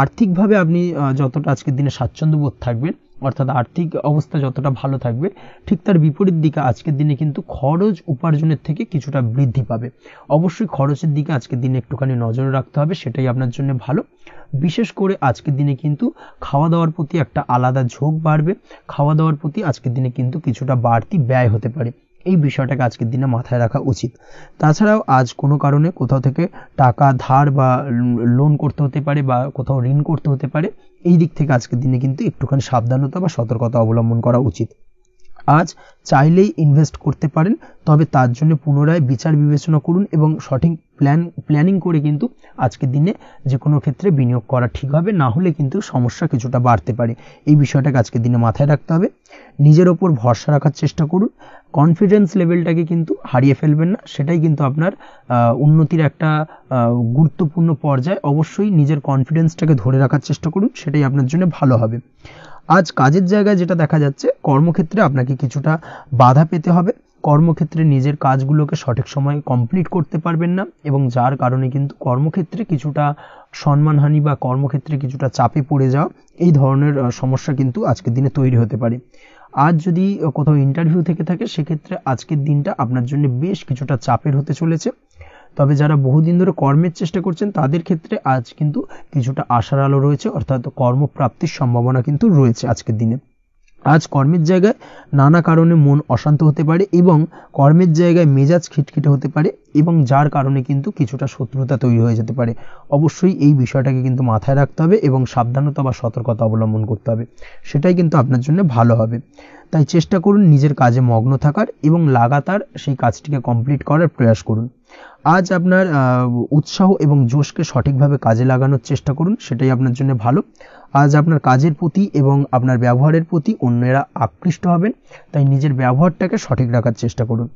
আর্থিকভাবে আপনি যতটা আজকের দিনে স্বাচ্ছন্দ্য বোধ থাকবেন, অর্থাৎ আর্থিক অবস্থা যতটা ভালো থাকবে, ঠিক তার বিপরীত দিকে আজকের দিনে কিন্তু খরচ উপার্জনের থেকে কিছুটা বৃদ্ধি পাবে। অবশ্যই খরচের দিকে আজকের দিনে একটুখানি নজর রাখতে হবে, সেটাই আপনার জন্য ভালো। বিশেষ করে আজকের দিনে কিন্তু খাওয়া দাওয়ার প্রতি একটা আলাদা ঝোঁক বাড়বে। খাওয়া দাওয়ার প্রতি আজকের দিনে কিন্তু কিছুটা বাড়তি ব্যয় হতে পারে। এই বিষয়টাকে আজকের দিনে মাথায় রাখা উচিত। তাছাড়াও আজ কোনো কারণে কোথাও থেকে টাকা ধার বা লোন করতে হতে পারে বা কোথাও ঋণ করতে হতে পারে। এই দিক থেকে আজকের দিনে কিন্তু একটুখানি সাবধানতা বা সতর্কতা অবলম্বন করা উচিত। আজ চাইলেই ইনভেস্ট করতে পারেন, তবে তার জন্য পুনরায় বিচার বিবেচনা করুন এবং সঠিক প্ল্যানিং করে কিন্তু আজকের দিনে যে কোনো ক্ষেত্রে বিনিয়োগ করা ঠিক হবে, না হলে কিন্তু সমস্যা কিছুটা বাড়তে পারে। এই বিষয়টাকে আজকের দিনে মাথায় রাখতে হবে। নিজের ওপর ভরসা রাখার চেষ্টা করুন, কনফিডেন্স লেভেলটাকে কিন্তু হারিয়ে ফেলবেন না, সেটাই কিন্তু আপনার উন্নতির একটা গুরুত্বপূর্ণ পর্যায়। অবশ্যই নিজের কনফিডেন্সটাকে ধরে রাখার চেষ্টা করুন, সেটাই আপনার জন্য ভালো হবে। আজ কাজের জায়গায় যেটা দেখা যাচ্ছে, কর্মক্ষেত্রে আপনাকে কিছুটা বাধা পেতে হবে। কর্মক্ষেত্রে নিজের কাজগুলোকে সঠিক সময়ে কমপ্লিট করতে পারবেন না, এবং যার কারণে কিন্তু কর্মক্ষেত্রে কিছুটা সম্মানহানি বা কর্মক্ষেত্রে কিছুটা চাপে পড়ে যাওয়া, এই ধরনের সমস্যা কিন্তু আজকের দিনে তৈরি হতে পারে। আজ যদি কোথাও ইন্টারভিউ থেকে থাকে, সেক্ষেত্রে আজকের দিনটা আপনার জন্য বেশ কিছুটা চাপের হতে চলেছে। তবে যারা বহুদিন ধরে কর্মের চেষ্টা করছেন, তাদের ক্ষেত্রে আজ কিন্তু কিছুটা আশার আলো রয়েছে, অর্থাৎ কর্মপ্রাপ্তির সম্ভাবনা কিন্তু রয়েছে আজকের দিনে। আজ কর্মের জায়গায় নানা কারণে মন অশান্ত হতে পারে এবং কর্মের জায়গায় মেজাজ খিটখিটে হতে পারে, এবং যার কারণে কিন্তু কিছুটা শত্রুতা তৈরি হয়ে যেতে পারে। অবশ্যই এই বিষয়টাকে কিন্তু মাথায় রাখতে হবে এবং সাবধানতা বা সতর্কতা অবলম্বন করতে হবে, সেটাই কিন্তু আপনার জন্য ভালো হবে। তাই চেষ্টা করুন নিজের কাজে মগ্ন থাকার এবং লাগাতার সেই কাজটিকে কমপ্লিট করার প্রয়াস করুন। আজ আপনার উৎসাহ এবং জোশকে সঠিকভাবে কাজে লাগানোর চেষ্টা করুন, সেটাই আপনার জন্য ভালো। আজ আপনার কাজের প্রতি এবং আপনার ব্যবহারের প্রতি অন্যেরা আকৃষ্ট হবেন, তাই নিজের ব্যবহারটাকে সঠিক রাখার চেষ্টা করুন।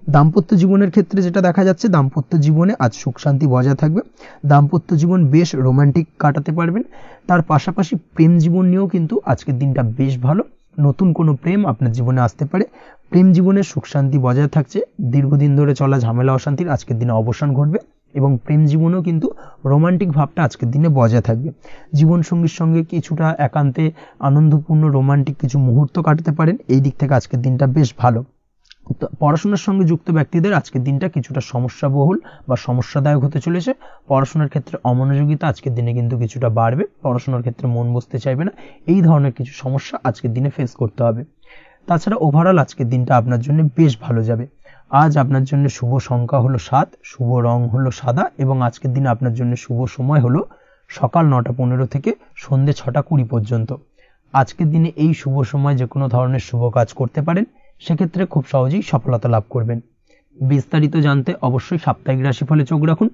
দাম্পত্য জীবনের ক্ষেত্রে যেটা দেখা যাচ্ছে, দাম্পত্য জীবনে আজ সুখ শান্তি বজায় থাকবে। দাম্পত্য জীবন বেশ রোমান্টিক কাটাতে পারবেন। তার পাশাপাশি প্রেম জীবন নিয়েও কিন্তু আজকের দিনটা বেশ ভালো। নতুন কোনো প্রেম আপনার জীবনে আসতে পারে। প্রেম জীবনে সুখ শান্তি বজায় থাকছে। দীর্ঘদিন ধরে চলা ঝামেলা অশান্তির আজকের দিনে অবসান ঘটবে এবং প্রেম জীবনেও কিন্তু রোমান্টিক ভাবটা আজকের দিনে বজায় থাকবে। জীবনসঙ্গীর সঙ্গে কিছুটা একান্তে আনন্দপূর্ণ রোমান্টিক কিছু মুহূর্ত কাটাতে পারেন। এই দিক থেকে আজকের দিনটা বেশ ভালো। পড়াশোনার সঙ্গে যুক্ত ব্যক্তিদের আজকের দিনটা কিছুটা সমস্যাবহুল বা সমস্যাদায়ক হতে চলেছে। পড়াশোনার ক্ষেত্রে অমনোযোগিতা আজকের দিনে কিন্তু কিছুটা বাড়বে। পড়াশোনার ক্ষেত্রে মন বসতে চাইবে না। এই ধরনের কিছু সমস্যা আজকের দিনে ফেস করতে হবে। তাছাড়া ওভারঅল আজকের দিনটা আপনার জন্য বেশ ভালো যাবে। আজ আপনার জন্য শুভ সংখ্যা হলো 7, শুভ রং হলো সাদা এবং আজকের দিনে আপনার জন্য শুভ সময় হলো সকাল 9:15 থেকে সন্ধ্যে 6:20 পর্যন্ত। আজকের দিনে এই শুভ সময় যে কোনো ধরনের শুভ কাজ করতে পারেন, সেক্ষেত্রে খুব সহজেই সফলতা লাভ করবেন। বিস্তারিত জানতে অবশ্যই সাপ্তাহিক রাশিফলে চোখ রাখুন।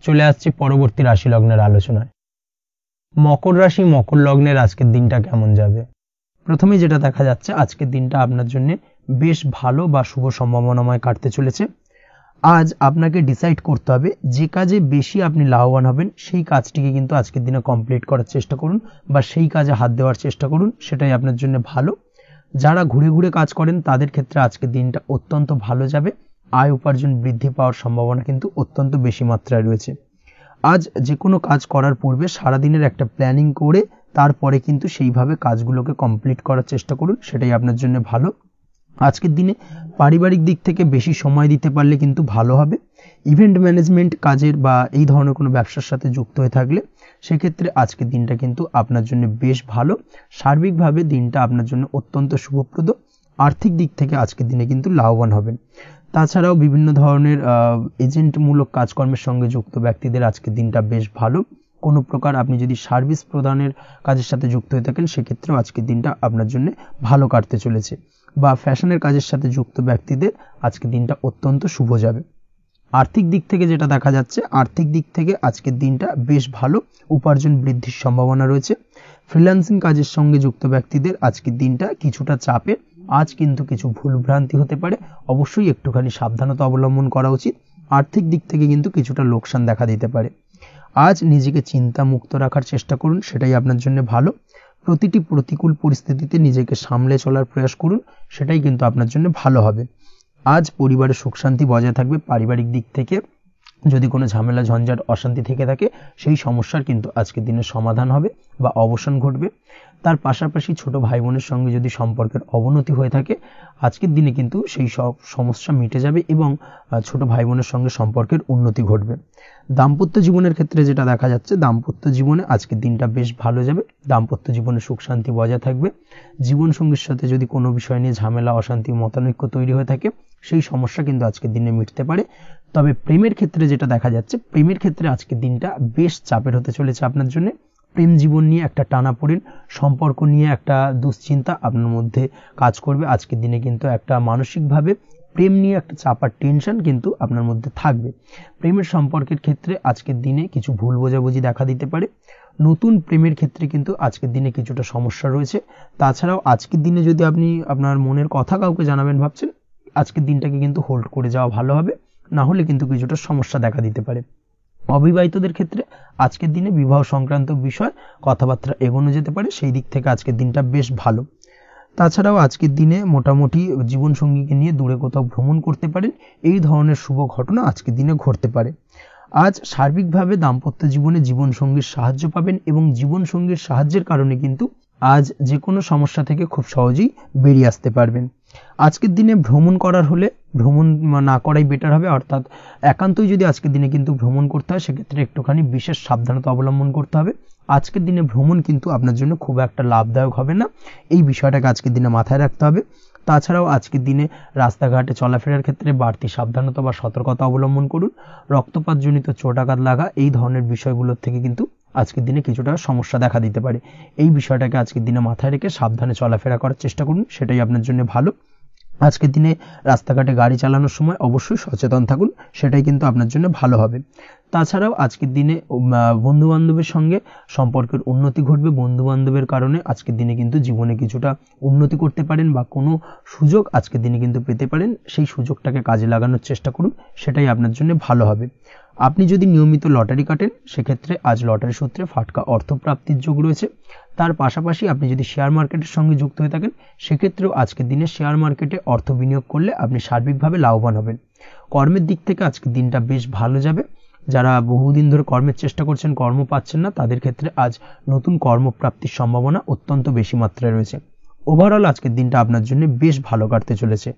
চলে আসছে পরবর্তী রাশি লগ্নের আলোচনায়। মকর রাশি, মকর লগ্নের আজকের দিনটা কেমন যাবে? প্রথমে যেটা দেখা যাচ্ছে, আজকের দিনটা আপনার জন্য বেশ ভালো বা শুভ সম্ভাবনাময় কাটতে চলেছে। আজ আপনাকে ডিসাইড করতে হবে যে কাজে বেশি আপনি লাভবান হবেন সেই কাজটিকে কিন্তু আজকের দিনে কমপ্লিট করার চেষ্টা করুন বা সেই কাজে হাত দেওয়ার চেষ্টা করুন, সেটাই আপনার জন্য ভালো। যারা ঘুরে ঘুরে কাজ করেন তাদের ক্ষেত্রে আজকের দিনটা অত্যন্ত ভালো যাবে। আয় উপার্জন বৃদ্ধি পাওয়ার সম্ভাবনা কিন্তু অত্যন্ত বেশি মাত্রায় রয়েছে। আজ যে কোনো কাজ করার পূর্বে সারাদিনের একটা প্ল্যানিং করে তারপরে কিন্তু সেইভাবে কাজগুলোকে কমপ্লিট করার চেষ্টা করুন, সেটাই আপনার জন্য ভালো। আজকের দিনে পারিবারিক দিক থেকে বেশি সময় দিতে পারলে কিন্তু ভালো হবে। ইভেন্ট ম্যানেজমেন্ট কাজের বা এই ধরনের কোনো ব্যবসার সাথে যুক্ত হয়ে থাকলে সেক্ষেত্রে আজকের দিনটা কিন্তু আপনার জন্য বেশ ভালো। সার্বিকভাবে দিনটা আপনার জন্য অত্যন্ত শুভপ্রদ। আর্থিক দিক থেকে আজকের দিনে কিন্তু লাভবান হবেন। তাছাড়াও বিভিন্ন ধরনের এজেন্টমূলক কাজকর্মের সঙ্গে যুক্ত ব্যক্তিদের আজকের দিনটা বেশ ভালো। কোনো প্রকার আপনি যদি সার্ভিস প্রদানের কাজের সাথে যুক্ত হয়ে থাকেন সেক্ষেত্রেও আজকের দিনটা আপনার জন্য ভালো কাটতে চলেছে। বা ফ্যাশনের কাজের সাথে যুক্ত ব্যক্তিদের আজকের দিনটা অত্যন্ত শুভ যাবে। আর্থিক দিক থেকে যেটা দেখা যাচ্ছে, আর্থিক দিক থেকে আজকের দিনটা বেশ ভালো। উপার্জন বৃদ্ধির সম্ভাবনা রয়েছে। ফ্রিল্যান্সিং কাজের সঙ্গে যুক্ত ব্যক্তিদের আজকের দিনটা কিছুটা চাপের। আজ কিন্তু কিছু ভুলভ্রান্তি হতে পারে, অবশ্যই একটুখানি সাবধানতা অবলম্বন করা উচিত। আর্থিক দিক থেকে কিন্তু কিছুটা লোকসান দেখা দিতে পারে। আজ নিজেকে চিন্তা মুক্ত রাখার চেষ্টা করুন, সেটাই আপনার জন্য ভালো। প্রতিটি প্রতিকূল পরিস্থিতিতে নিজেকে সামলে চলার প্রয়াস করুন, সেটাই কিন্তু আপনার জন্য ভালো হবে। আজ পরিবারের সুখ শান্তি বজায় থাকবে। পারিবারিক দিক থেকে যদি কোনো ঝামেলা ঝঞ্ঝাট অশান্তি থেকে থাকে সেই সমস্যার কিন্তু আজকের দিনে সমাধান হবে বা অবসান ঘটবে। তার পাশাপাশি ছোট ভাই বোনের সঙ্গে যদি সম্পর্কের অবনতি হয়ে থাকে আজকের দিনে কিন্তু সেই সব সমস্যা মিটে যাবে এবং ছোট ভাই বোনের সঙ্গে সম্পর্কের উন্নতি ঘটবে। দাম্পত্য জীবনের ক্ষেত্রে যেটা দেখা যাচ্ছে, দাম্পত্য জীবনে আজকের দিনটা বেশ ভালো যাবে। দাম্পত্য জীবনে সুখ শান্তি বজায় থাকবে। জীবনসঙ্গীর সাথে যদি কোনো বিষয় নিয়ে ঝামেলা অশান্তি মতানৈক্য তৈরি হয়ে থাকে সেই সমস্যা কিন্তু আজকের দিনে মিটতে পারে। তবে প্রেমের ক্ষেত্রে যেটা দেখা যাচ্ছে, প্রেমের ক্ষেত্রে আজকের দিনটা বেশ চাপের হতে চলেছে আপনার জন্য। প্রেম জীবন নিয়ে একটা টানাপোড়েন, সম্পর্ক নিয়ে একটা দুশ্চিন্তা আপনার মধ্যে কাজ করবে। আজকের দিনে কিন্তু একটা মানসিকভাবে প্রেম নিয়ে একটা চাপার টেনশন কিন্তু আপনার মধ্যে থাকবে। প্রেমের সম্পর্কের ক্ষেত্রে আজকের দিনে কিছু ভুল বোঝাবুঝি দেখা দিতে পারে। নতুন প্রেমের ক্ষেত্রে কিন্তু আজকের দিনে কিছুটা সমস্যা রয়েছে। তাছাড়াও আজকের দিনে যদি আপনি আপনার মনের কথা কাউকে জানাবেন ভাবছেন, আজকের দিনটাকে কিন্তু হোল্ড করে যাওয়া ভালো হবে, না হলে কিন্তু কিছুটা সমস্যা দেখা দিতে পারে। অবিবাহিতদের ক্ষেত্রে আজকের দিনে বিবাহ সংক্রান্ত বিষয় কথাবার্তা এগোনো যেতে পারে, সেই দিক থেকে আজকের দিনটা বেশ ভালো। তাছাড়াও আজকের দিনে মোটামুটি জীবনসঙ্গীকে নিয়ে দূরে কোথাও ভ্রমণ করতে পারেন, এই ধরনের শুভ ঘটনা আজকের দিনে ঘটতে পারে। আজ সার্বিকভাবে দাম্পত্য জীবনে জীবনসঙ্গীর সাহায্য পাবেন এবং জীবনসঙ্গীর সাহায্যের কারণে কিন্তু আজ যে কোনো সমস্যা থেকে খুব সহজেই বেরিয়ে আসতে পারবেন। আজকের দিনে ভ্রমণ করার হলে ভ্রমণ না করাই বেটার হবে, অর্থাৎ একান্তই যদি আজকের দিনে কিন্তু ভ্রমণ করতে হয় সেক্ষেত্রে একটুখানি বিশেষ সাবধানতা অবলম্বন করতে হবে। আজকের দিনে ভ্রমণ কিন্তু আপনার জন্য খুব একটা লাভদায়ক হবে না, এই বিষয়টাকে আজকের দিনে মাথায় রাখতে হবে। তাছাড়াও আজকের দিনে রাস্তাঘাটে চলাফেরার ক্ষেত্রে বাড়তি সাবধানতা বা সতর্কতা অবলম্বন করুন। রক্তপাতজনিত চোটাঘাত লাগা এই ধরনের বিষয়গুলোর থেকে কিন্তু আজকের দিনে কিছুটা সমস্যা দেখা দিতে পারে। এই বিষয়টাকে আজকের দিনে মাথায় রেখে সাবধানে চলাফেরা করার চেষ্টা করুন, সেটাই আপনার জন্য ভালো। আজকের দিনে রাস্তাঘাটে গাড়ি চালানোর সময় অবশ্যই সচেতন থাকুন, সেটাই কিন্তু আপনার জন্য ভালো হবে। তাছাড়াও আজকের দিনে বন্ধু বান্ধবের সঙ্গে সম্পর্কের উন্নতি ঘটবে। বন্ধু বান্ধবের কারণে আজকের দিনে কিন্তু জীবনে কিছুটা উন্নতি করতে পারেন বা কোনো সুযোগ আজকের দিনে কিন্তু পেতে পারেন। সেই সুযোগটাকে কাজে লাগানোর চেষ্টা করুন, সেটাই আপনার জন্য ভালো হবে। আপনি যদি নিয়মিত লটারি কাটেন সেক্ষেত্রে আজ লটারি সূত্রে ফাটকা অর্থপ্রাপ্তির যোগ রয়েছে। তার পাশাপাশি আপনি যদি শেয়ার মার্কেটের সঙ্গে যুক্ত হয়ে থাকেন সেক্ষেত্রেও আজকের দিনে শেয়ার মার্কেটে অর্থ বিনিয়োগ করলে আপনি সার্বিকভাবে লাভবান হবেন। কর্মের দিক থেকে আজকের দিনটা বেশ ভালো যাবে। যারা বহুদিন ধরে কর্মের চেষ্টা করছেন, কর্ম পাচ্ছেন না, তাদের ক্ষেত্রে আজ নতুন কর্মপ্রাপ্তির সম্ভাবনা অত্যন্ত বেশি মাত্রায় রয়েছে। ওভারঅল আজকের দিনটা আপনার জন্য বেশ ভালো কাটতে চলেছে।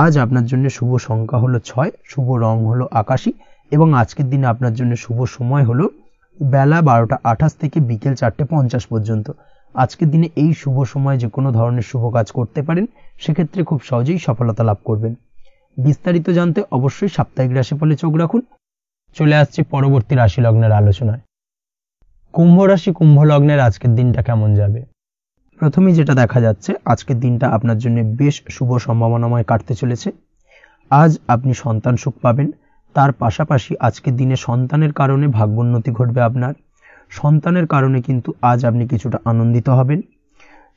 আজ আপনার জন্য শুভ সংখ্যা হলো 6, শুভ রং হলো আকাশী এবং আজকের দিনে আপনার জন্য শুভ সময় হলো বেলা 12:28 থেকে বিকেল 4:50 পর্যন্ত। আজকের দিনে এই শুভ সময় যে কোনো ধরনের শুভ কাজ করতে পারেন, সেক্ষেত্রে খুব সহজেই সফলতা লাভ করবেন। বিস্তারিত জানতে অবশ্যই সাপ্তাহিক রাশিফলে চোখ রাখুন। চলে আসছে পরবর্তী রাশি লগ্নের আলোচনায়। কুম্ভ রাশি, কুম্ভ লগ্নের আজকের দিনটা কেমন যাবে? প্রথমেই যেটা দেখা যাচ্ছে, আজকের দিনটা আপনার জন্য বেশ শুভ সম্ভাবনাময় কাটতে চলেছে। আজ আপনি সন্তান সুখ পাবেন। তার পাশাপাশি আজকের দিনে সন্তানের কারণে ভাগ্যোন্নতি ঘটবে আপনার। সন্তানের কারণে কিন্তু আজ আপনি কিছুটা আনন্দিত হবেন।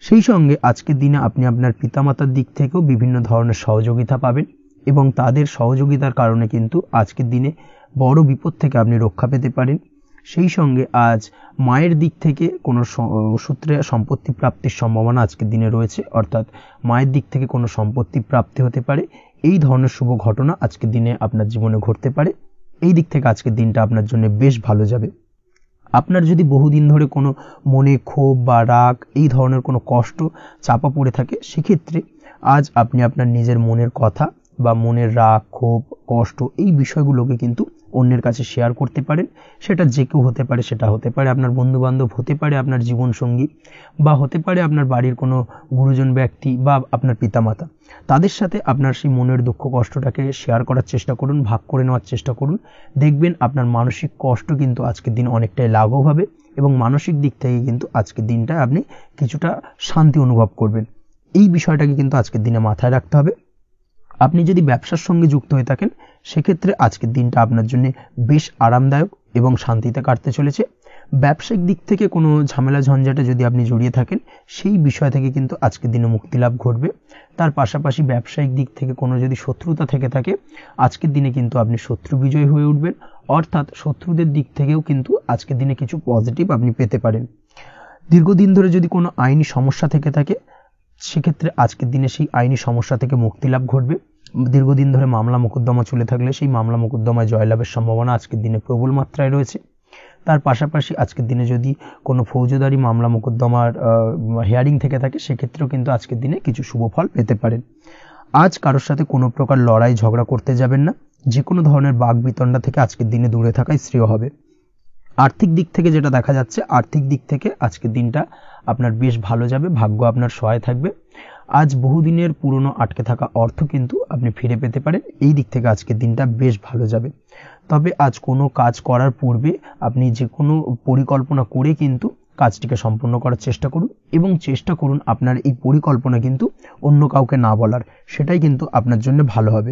সেই সঙ্গে আজকের দিনে আপনি আপনার পিতামাতার দিক থেকেও বিভিন্ন ধরনের সহযোগিতা পাবেন এবং তাদের সহযোগিতার কারণে কিন্তু আজকের দিনে বড় বিপদ থেকে আপনি রক্ষা পেতে পারেন। সেই সঙ্গে আজ মায়ের দিক থেকে কোনো সূত্রে সম্পত্তি প্রাপ্তির সম্ভাবনা আজকের দিনে রয়েছে, অর্থাৎ মায়ের দিক থেকে কোনো সম্পত্তি প্রাপ্তি হতে পারে। এই ধরনের শুভ ঘটনা আজকের দিনে আপনার জীবনে ঘটতে পারে। এই দিক থেকে আজকের দিনটা আপনার জন্য বেশ ভালো যাবে। আপনার যদি বহুদিন ধরে কোনো মনে ক্ষোভ বা রাগ এই ধরনের কোনো কষ্ট চাপা পড়ে থাকে, সেক্ষেত্রে আজ আপনি আপনার নিজের মনের কথা বা মনের রাগ, ক্ষোভ, কষ্ট এই বিষয়গুলোকে কিন্তু অন্যের কাছে শেয়ার করতে পারেন। সেটা যে কেউ হতে পারে, সেটা হতে পারে আপনার বন্ধু বান্ধব, হতে পারে আপনার জীবনসঙ্গী, বা হতে পারে আপনার বাড়ির কোনো গুরুজন ব্যক্তি বা আপনার পিতামাতা। তাদের সাথে আপনার সেই মনের দুঃখ কষ্টটাকে শেয়ার করার চেষ্টা করুন, ভাগ করে নেওয়ার চেষ্টা করুন। দেখবেন আপনার মানসিক কষ্ট কিন্তু আজকের দিন অনেকটাই লাঘব হবে এবং মানসিক দিক থেকে কিন্তু আজকের দিনটা আপনি কিছুটা শান্তি অনুভব করবেন। এই বিষয়টাকে কিন্তু আজকের দিনে মাথায় রাখতে হবে। আপনি যদি ব্যবসার সঙ্গে যুক্ত হয়ে থাকেন সেক্ষেত্রে আজকের দিনটা আপনার জন্য বেশ আরামদায়ক এবং শান্তিতে কাটতে চলেছে। ব্যবসায়িক দিক থেকে কোনো ঝামেলা ঝঞ্ঝাটে যদি আপনি জড়িয়ে থাকেন, সেই বিষয় থেকে কিন্তু আজকের দিনে মুক্তি লাভ ঘটবে। তার পাশাপাশি ব্যবসায়িক দিক থেকে কোনো যদি শত্রুতা থেকে থাকে, আজকের দিনে কিন্তু আপনি শত্রু বিজয় হয়ে উঠবেন, অর্থাৎ শত্রুদের দিক থেকেও কিন্তু আজকের দিনে কিছু পজিটিভ আপনি পেতে পারেন। দীর্ঘদিন ধরে যদি কোনো আইনি সমস্যা থেকে থাকে, সেক্ষেত্রে আজকের দিনে সেই আইনি সমস্যা থেকে মুক্তি লাভ ঘটবে। দীর্ঘদিন ধরে মামলা মোকদ্দমা চলে থাকলে সেই মামলা মোকদ্দমায় জয়লাভের সম্ভাবনা আজকের দিনে প্রবল মাত্রায় রয়েছে। তার পাশাপাশি আজকের দিনে যদি কোনো ফৌজদারি মামলা মোকদ্দমার হিয়ারিং থেকে থাকে, সেক্ষেত্রেও কিন্তু আজকের দিনে কিছু শুভ ফল পেতে পারেন। আজ কারোর সাথে কোনো প্রকার লড়াই ঝগড়া করতে যাবেন না। যে কোনো ধরনের বাক বিতণ্ডা থেকে আজকের দিনে দূরে থাকাই শ্রেয় হবে। আর্থিক দিক থেকে যেটা দেখা যাচ্ছে, আর্থিক দিক থেকে আজকের দিনটা আপনার বেশ ভালো যাবে, ভাগ্য আপনার সহায় থাকবে। আজ বহুদিনের পুরনো আটকে থাকা অর্থ কিন্তু আপনি ফিরে পেতে পারেন। এই দিক থেকে আজকের দিনটা বেশ ভালো যাবে। তবে আজ কোনো কাজ করার পূর্বে আপনি যে কোনো পরিকল্পনা করে কিন্তু কাজটিকে সম্পন্ন করার চেষ্টা করুন এবং চেষ্টা করুন আপনার এই পরিকল্পনা কিন্তু অন্য কাউকে না বলার, সেটাই কিন্তু আপনার জন্য ভালো হবে।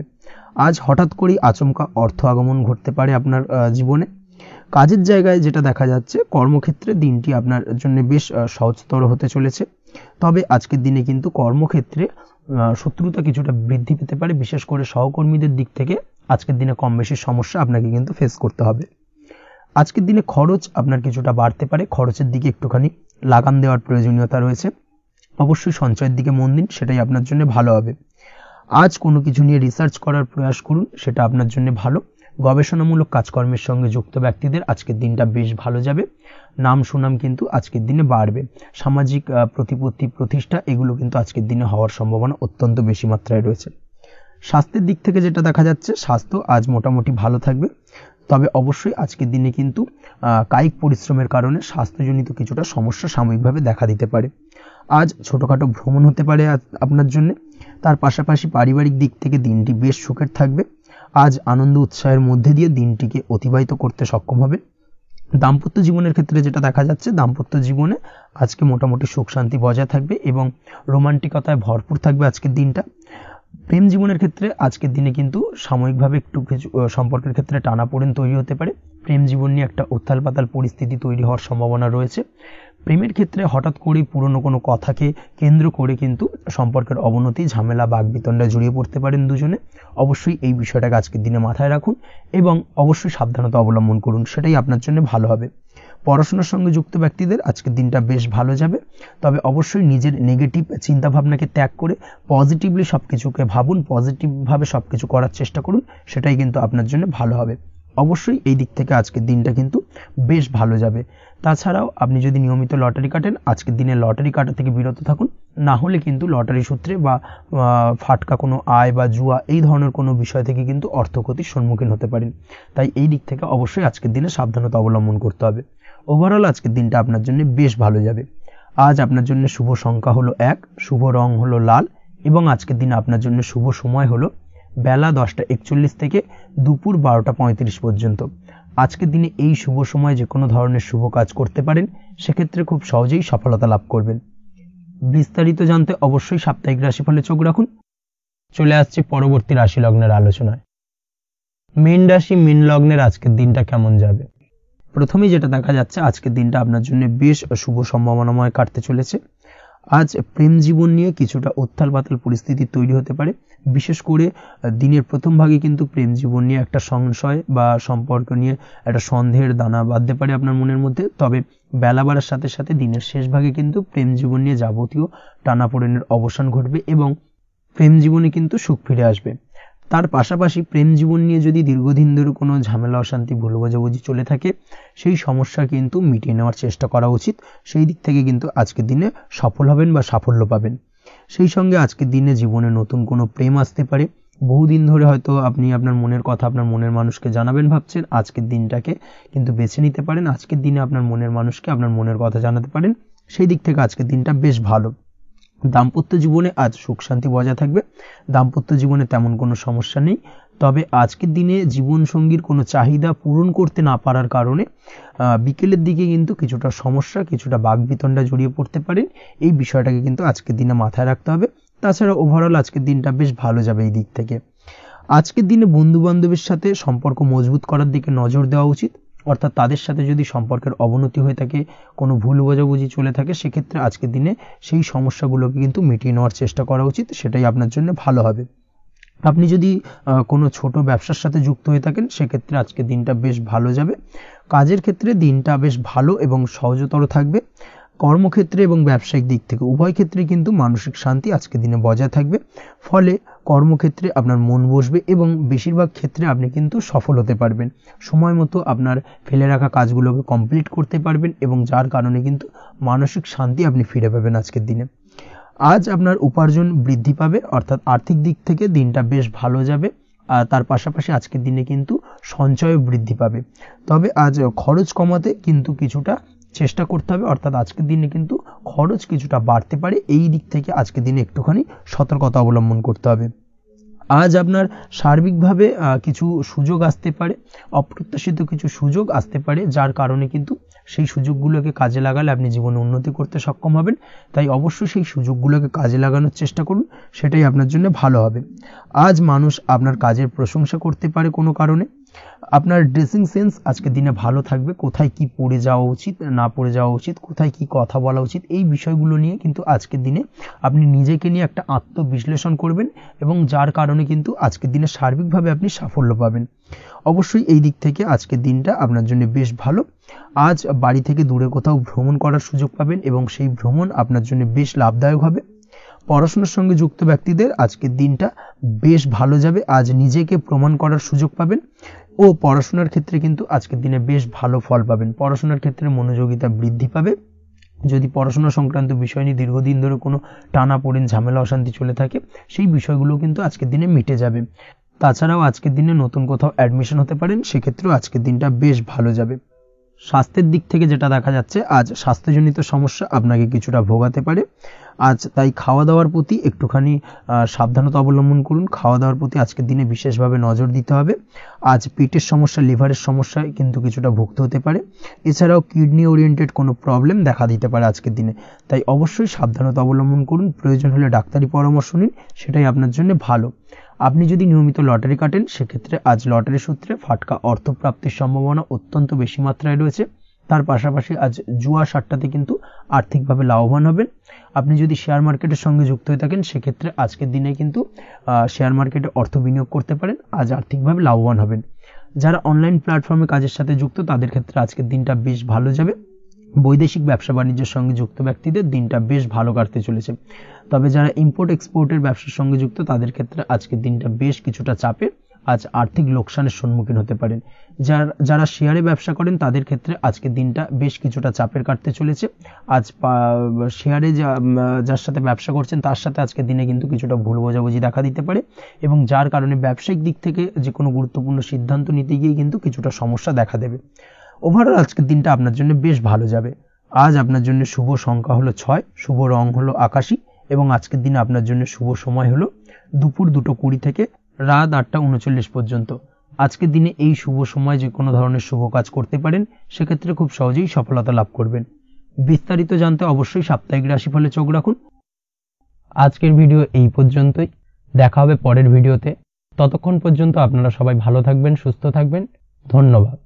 আজ হঠাৎ করেই আচমকা অর্থ আগমন ঘটতে পারে আপনার জীবনে। কাজের জায়গায় যেটা দেখা যাচ্ছে, কর্মক্ষেত্রে দিনটি আপনার জন্য বেশ সহজতর হতে চলেছে। তবে আজকের দিনে কিন্তু কর্মক্ষেত্রে শত্রুতা কিছুটা বৃদ্ধি পেতে পারে, বিশেষ করে সহকর্মীদের দিক থেকে আজকের দিনে কম বেশি সমস্যা আপনাকে কিন্তু ফেস করতে হবে। আজকের দিনে খরচ আপনার কিছুটা বাড়তে পারে, খরচের দিকে একটুখানি লাগাম দেওয়ার প্রয়োজনীয়তা রয়েছে। অবশ্যই সঞ্চয়ের দিকে মন দিন, সেটাই আপনার জন্য ভালো হবে। আজ কোনো কিছু নিয়ে রিসার্চ করার প্রয়াস করুন, সেটা আপনার জন্য ভালো। গবেষণামূলক কাজকর্মের সঙ্গে যুক্ত ব্যক্তিদের আজকের দিনটা বেশ ভালো যাবে। নাম সুনাম কিন্তু আজকের দিনে বাড়বে। সামাজিক প্রতিপত্তি প্রতিষ্ঠা এগুলো কিন্তু আজকের দিনে হওয়ার সম্ভাবনা অত্যন্ত বেশি মাত্রায় রয়েছে। স্বাস্থ্যের দিক থেকে যেটা দেখা যাচ্ছে, স্বাস্থ্য আজ মোটামুটি ভালো থাকবে। তবে অবশ্যই আজকের দিনে কিন্তু কায়িক পরিশ্রমের কারণে স্বাস্থ্যজনিত কিছুটা সমস্যা সাময়িকভাবে দেখা দিতে পারে। আজ ছোটোখাটো ভ্রমণ হতে পারে আপনার জন্য। তার পাশাপাশি পারিবারিক দিক থেকে দিনটি বেশ সুখের থাকবে। আজ আনন্দ উৎসাহের মধ্যে দিয়ে দিনটিকে অতিবাহিত করতে সক্ষম হবে। দাম্পত্য জীবনের ক্ষেত্রে যেটা দেখা যাচ্ছে, দাম্পত্য জীবনে আজকে মোটামুটি সুখ শান্তি বজায় থাকবে এবং রোমান্টিকতায় ভরপুর থাকবে আজকের দিনটা। প্রেম জীবনের ক্ষেত্রে আজকের দিনে কিন্তু সাময়িকভাবে একটু কিছু সম্পর্কের ক্ষেত্রে টানাপোড়েন তৈরি হতে পারে। প্রেম জীবন নিয়ে একটা উত্তাল পাতাল পরিস্থিতি তৈরি হওয়ার সম্ভাবনা রয়েছে। প্রেমের ক্ষেত্রে হঠাৎ করেই পুরনো কোনো কথাকে কেন্দ্র করে কিন্তু সম্পর্কের অবনতি, ঝামেলা, বাগবিতণ্ডায় জড়িয়ে পড়তে পারেন দুজনে। অবশ্যই এই বিষয়টাকে আজকের দিনে মাথায় রাখুন এবং অবশ্যই সাবধানতা অবলম্বন করুন, সেটাই আপনার জন্য ভালো হবে। পড়াশোনার সঙ্গে যুক্ত ব্যক্তিদের আজকের দিনটা বেশ ভালো যাবে, তবে অবশ্যই নিজের নেগেটিভ চিন্তাভাবনাকে ত্যাগ করে পজিটিভলি সবকিছুকে ভাবুন, পজিটিভভাবে সবকিছু করার চেষ্টা করুন, সেটাই কিন্তু আপনার জন্য ভালো হবে। অবশ্যই এই দিক থেকে আজকের দিনটা কিন্তু বেশ ভালো যাবে। তাছাড়াও আপনি যদি নিয়মিত লটারি কাটেন, আজকের দিনে লটারি কাটা থেকে বিরত থাকুন, না হলে কিন্তু লটারি সূত্রে বা ফাটকা কোনো আয় বা জুয়া এই ধরনের কোনো বিষয় থেকে কিন্তু অর্থক্ষতির সম্মুখীন হতে পারেন। তাই এই দিক থেকে অবশ্যই আজকের দিনে সাবধানতা অবলম্বন করতে হবে। ওভারঅল আজকের দিনটা আপনার জন্য বেশ ভালো যাবে। আজ আপনার জন্য শুভ সংখ্যা হলো 1, শুভ রং হলো লাল এবং আজকের দিনে আপনার জন্য শুভ সময় হলো বেলা 10:41 থেকে দুপুর 12:35 পর্যন্ত। আজকের দিনে এই শুভ সময় যে কোনো ধরনের শুভ কাজ করতে পারেন, সেক্ষেত্রে খুব সহজেই সফলতা লাভ করবেন। বিস্তারিত জানতে অবশ্যই সাপ্তাহিক রাশিফলে চোখ রাখুন। চলে আসছে পরবর্তী রাশি লগ্নের আলোচনায়। মীন রাশি, মীন লগ্নের আজকের দিনটা কেমন যাবে? প্রথমেই যেটা দেখা যাচ্ছে, আজকের দিনটা আপনার জন্য বেশ শুভ সম্ভাবনাময় কাটতে চলেছে। আজ প্রেম জীবন নিয়ে কিছুটা উত্তাল পাতাল পরিস্থিতি তৈরি হতে পারে। বিশেষ করে দিনের প্রথম ভাগে কিন্তু প্রেম জীবন নিয়ে একটা সংশয় বা সম্পর্ক নিয়ে একটা সন্দেহের দানা বাঁধতে পারে আপনার মনের মধ্যে। তবে বেলা বাড়ার সাথে সাথে দিনের শেষ ভাগে কিন্তু প্রেম জীবন নিয়ে যাবতীয় টানাপোড়েনের অবসান ঘটবে এবং প্রেম জীবনে কিন্তু সুখ ফিরে আসবে। তার পাশাপাশি প্রেম জীবন নিয়ে যদি দীর্ঘদিন ধরে কোনো ঝামেলা, অশান্তি, ভুল বোঝাবুঝি চলে থাকে, সেই সমস্যা কিন্তু মিটিয়ে নেওয়ার চেষ্টা করা উচিত। সেই দিক থেকে কিন্তু আজকের দিনে সফল হবেন বা সাফল্য পাবেন। সেই সঙ্গে আজকের দিনে জীবনে নতুন কোনো প্রেম আসতে পারে। বহুদিন ধরে হয়তো আপনি আপনার মনের কথা আপনার মনের মানুষকে জানাবেন ভাবছেন, আজকের দিনটাকে কিন্তু বেছে নিতে পারেন। আজকের দিনে আপনার মনের মানুষকে আপনার মনের কথা জানাতে পারেন। সেই দিক থেকে আজকের দিনটা বেশ ভালো। দাম্পত্য জীবনে আজ সুখ শান্তি বজায় থাকবে। দাম্পত্য জীবনে তেমন কোনো সমস্যা নেই। তবে আজকের দিনে জীবন সঙ্গীর কোনো চাহিদা পূরণ করতে না পারার কারণে বিকেলের দিকে কিন্তু কিছুটা সমস্যা, কিছুটা বাগবিতণ্ডা জড়িয়ে পড়তে পারেন। এই বিষয়টাকে কিন্তু আজকের দিনে মাথায় রাখতে হবে। তাছাড়া ওভারঅল আজকের দিনটা বেশ ভালো যাবে এই দিক থেকে। আজকের দিনে বন্ধু বান্ধবের সাথে সম্পর্ক মজবুত করার দিকে নজর দেওয়া উচিত। অর্থাৎ তাদের সাথে যদি সম্পর্কের অবনতি হয়ে থাকে, কোনো ভুল বোঝাবুঝি চলে থাকে, সেক্ষেত্রে আজকের দিনে সেই সমস্যাগুলোকে কিন্তু মিটিয়ে নেওয়ার চেষ্টা করা উচিত। সেটাই আপনার জন্য ভালো হবে। আপনি যদি কোনো ছোট ব্যবসার সাথে যুক্ত হয়ে থাকেন, সেক্ষেত্রে আজকের দিনটা বেশ ভালো যাবে। কাজের ক্ষেত্রে দিনটা বেশ ভালো এবং সহজতর থাকবে। কর্মক্ষেত্রে এবং ব্যবসায়িক দিক থেকে উভয় ক্ষেত্রে কিন্তু মানসিক শান্তি আজকের দিনে বজায় থাকবে। ফলে কর্মক্ষেত্রে আপনার মন বসবে এবং বেশিরভাগ ক্ষেত্রে আপনি কিন্তু সফল হতে পারবেন। সময় মতো আপনার ফেলে রাখা কাজগুলোকে কমপ্লিট করতে পারবেন এবং যার কারণে কিন্তু মানসিক শান্তি আপনি ফিরে পাবেন আজকের দিনে। আজ আপনার উপার্জন বৃদ্ধি পাবে, অর্থাৎ আর্থিক দিক থেকে দিনটা বেশ ভালো যাবে। আর তার পাশাপাশি আজকের দিনে কিন্তু সঞ্চয় বৃদ্ধি পাবে। তবে আজ খরচ কমাতে কিন্তু কিছুটা চেষ্টা করতে হবে, অর্থাৎ আজকের দিনে কিন্তু খরচ কিছুটা বাড়তে পারে। এই দিক থেকে আজকের দিনে একটুখানি সতর্কতা অবলম্বন করতে হবে। আজ আপনার সার্বিকভাবে কিছু সুযোগ আসতে পারে, অপ্রত্যাশিত কিছু সুযোগ আসতে পারে, যার কারণে কিন্তু সেই সুযোগগুলোকে কাজে লাগালে আপনি জীবনে উন্নতি করতে সক্ষম হবেন। তাই অবশ্যই সেই সুযোগগুলোকে কাজে লাগানোর চেষ্টা করুন, সেটাই আপনার জন্য ভালো হবে। আজ মানুষ আপনার কাজের প্রশংসা করতে পারে কোনো কারণে। আপনার ড্রেসিং সেন্স আজকের দিনে ভালো থাকবে। কোথায় কি পরে যাওয়া উচিত, না পরে যাওয়া উচিত, কোথায় কি কথা বলা উচিত, এই বিষয়গুলো নিয়ে কিন্তু আজকের দিনে আপনি নিজেকে নিয়ে একটা আত্মবিশ্লেষণ করবেন এবং যার কারণে কিন্তু আজকের দিনে সার্বিকভাবে আপনি সাফল্য পাবেন। অবশ্যই এই দিক থেকে আজকের দিনটা আপনার জন্য বেশ ভালো। আজ বাড়ি থেকে দূরে কোথাও ভ্রমণ করার সুযোগ পাবেন এবং সেই ভ্রমণ আপনার জন্য বেশ লাভদায়ক হবে। পড়াশোনার সঙ্গে যুক্ত ব্যক্তিদের আজকের দিনটা বেশ ভালো যাবে। আজ নিজেকে প্রমাণ করার সুযোগ পাবেন ও পড়াশোনার ক্ষেত্রে কিন্তু আজকের দিনে বেশ ভালো ফল পাবেন। পড়াশোনার ক্ষেত্রে মনোযোগিতা বৃদ্ধি পাবে। যদি পড়াশোনা সংক্রান্ত বিষয় নিয়ে দীর্ঘদিন ধরে কোনো টানাপোড়েন, ঝামেলা, অশান্তি চলে থাকে, সেই বিষয়গুলো কিন্তু আজকের দিনে মিটে যাবে। তাছাড়াও আজকের দিনে নতুন কোথাও অ্যাডমিশন হতে পারেন, সেক্ষেত্রেও আজকের দিনটা বেশ ভালো যাবে। স্বাস্থ্যের দিক থেকে যেটা দেখা যাচ্ছে, আজ স্বাস্থ্যজনিত সমস্যা আপনাকে কিছুটা ভোগাতে পারে। আজ তাই খাওয়া দাওয়ার প্রতি একটুখানি সাবধানতা অবলম্বন করুন। খাওয়া দাওয়ার প্রতি আজকের দিনে বিশেষভাবে নজর দিতে হবে। আজ পেটের সমস্যা, লিভারের সমস্যায় কিন্তু কিছুটা ভুগতে হতে পারে। এছাড়াও কিডনি ওরিয়েন্টেড কোনো প্রবলেম দেখা দিতে পারে আজকের দিনে, তাই অবশ্যই সাবধানতা অবলম্বন করুন। প্রয়োজন হলে ডাক্তারি পরামর্শ নিন, সেটাই আপনার জন্য ভালো। আপনি যদি নিয়মিত লটারি কাটেন, সেক্ষেত্রে আজ লটারি সূত্রে ফাটকা অর্থপ্রাপ্তির সম্ভাবনা অত্যন্ত বেশি মাত্রায় রয়েছে। তার পাশাপাশি আজ জুয়া সাট্টাতে কিন্তু আর্থিকভাবে লাভবান হবেন। আপনি যদি শেয়ার মার্কেটের সঙ্গে যুক্ত হয়ে থাকেন, সেক্ষেত্রে আজকের দিনে কিন্তু শেয়ার মার্কেটে অর্থ বিনিয়োগ করতে পারেন, আজ আর্থিকভাবে লাভবান হবেন। যারা অনলাইন প্ল্যাটফর্মে কাজের সাথে যুক্ত, তাদের ক্ষেত্রে আজকের দিনটা বেশ ভালো যাবে। বৈদেশিক ব্যবসা বাণিজ্যের সঙ্গে যুক্ত ব্যক্তিদের দিনটা বেশ ভালো কাটতে চলেছে। তবে যারা ইম্পোর্ট এক্সপোর্টের ব্যবসার সঙ্গে যুক্ত, তাদের ক্ষেত্রে আজকের দিনটা বেশ কিছুটা চাপের। আজ আর্থিক লোকসানের সম্মুখীন হতে পারেন। যারা শেয়ারে ব্যবসা করেন, তাদের ক্ষেত্রে আজকের দিনটা বেশ কিছুটা চাপের কাটতে চলেছে। আজ শেয়ারে যার সাথে ব্যবসা করছেন, তার সাথে আজকের দিনে কিন্তু কিছুটা ভুল বোঝাবুঝি দেখা দিতে পারে, এবং যার কারণে ব্যবসায়িক দিক থেকে যে কোনো গুরুত্বপূর্ণ সিদ্ধান্ত নিতে গিয়ে কিন্তু কিছুটা সমস্যা দেখা দেবে। ওভারঅল আজকের দিনটা আপনার জন্য বেশ ভালো যাবে। আজ আপনার জন্য শুভ সংখ্যা হলো 6, শুভ রং হলো আকাশী, এবং আজকের দিনে আপনার জন্য শুভ সময় হলো দুপুর 2:20 থেকে রাত 8:39 পর্যন্ত। আজকের দিনে এই শুভ সময় যে কোনো ধরনের শুভ কাজ করতে পারেন, সেক্ষেত্রে খুব সহজেই সফলতা লাভ করবেন। বিস্তারিত জানতে অবশ্যই সাপ্তাহিক রাশিফলে চোখ রাখুন। আজকের ভিডিও এই পর্যন্তই, দেখা হবে পরের ভিডিওতে। ততক্ষণ পর্যন্ত আপনারা সবাই ভালো থাকবেন, সুস্থ থাকবেন। ধন্যবাদ।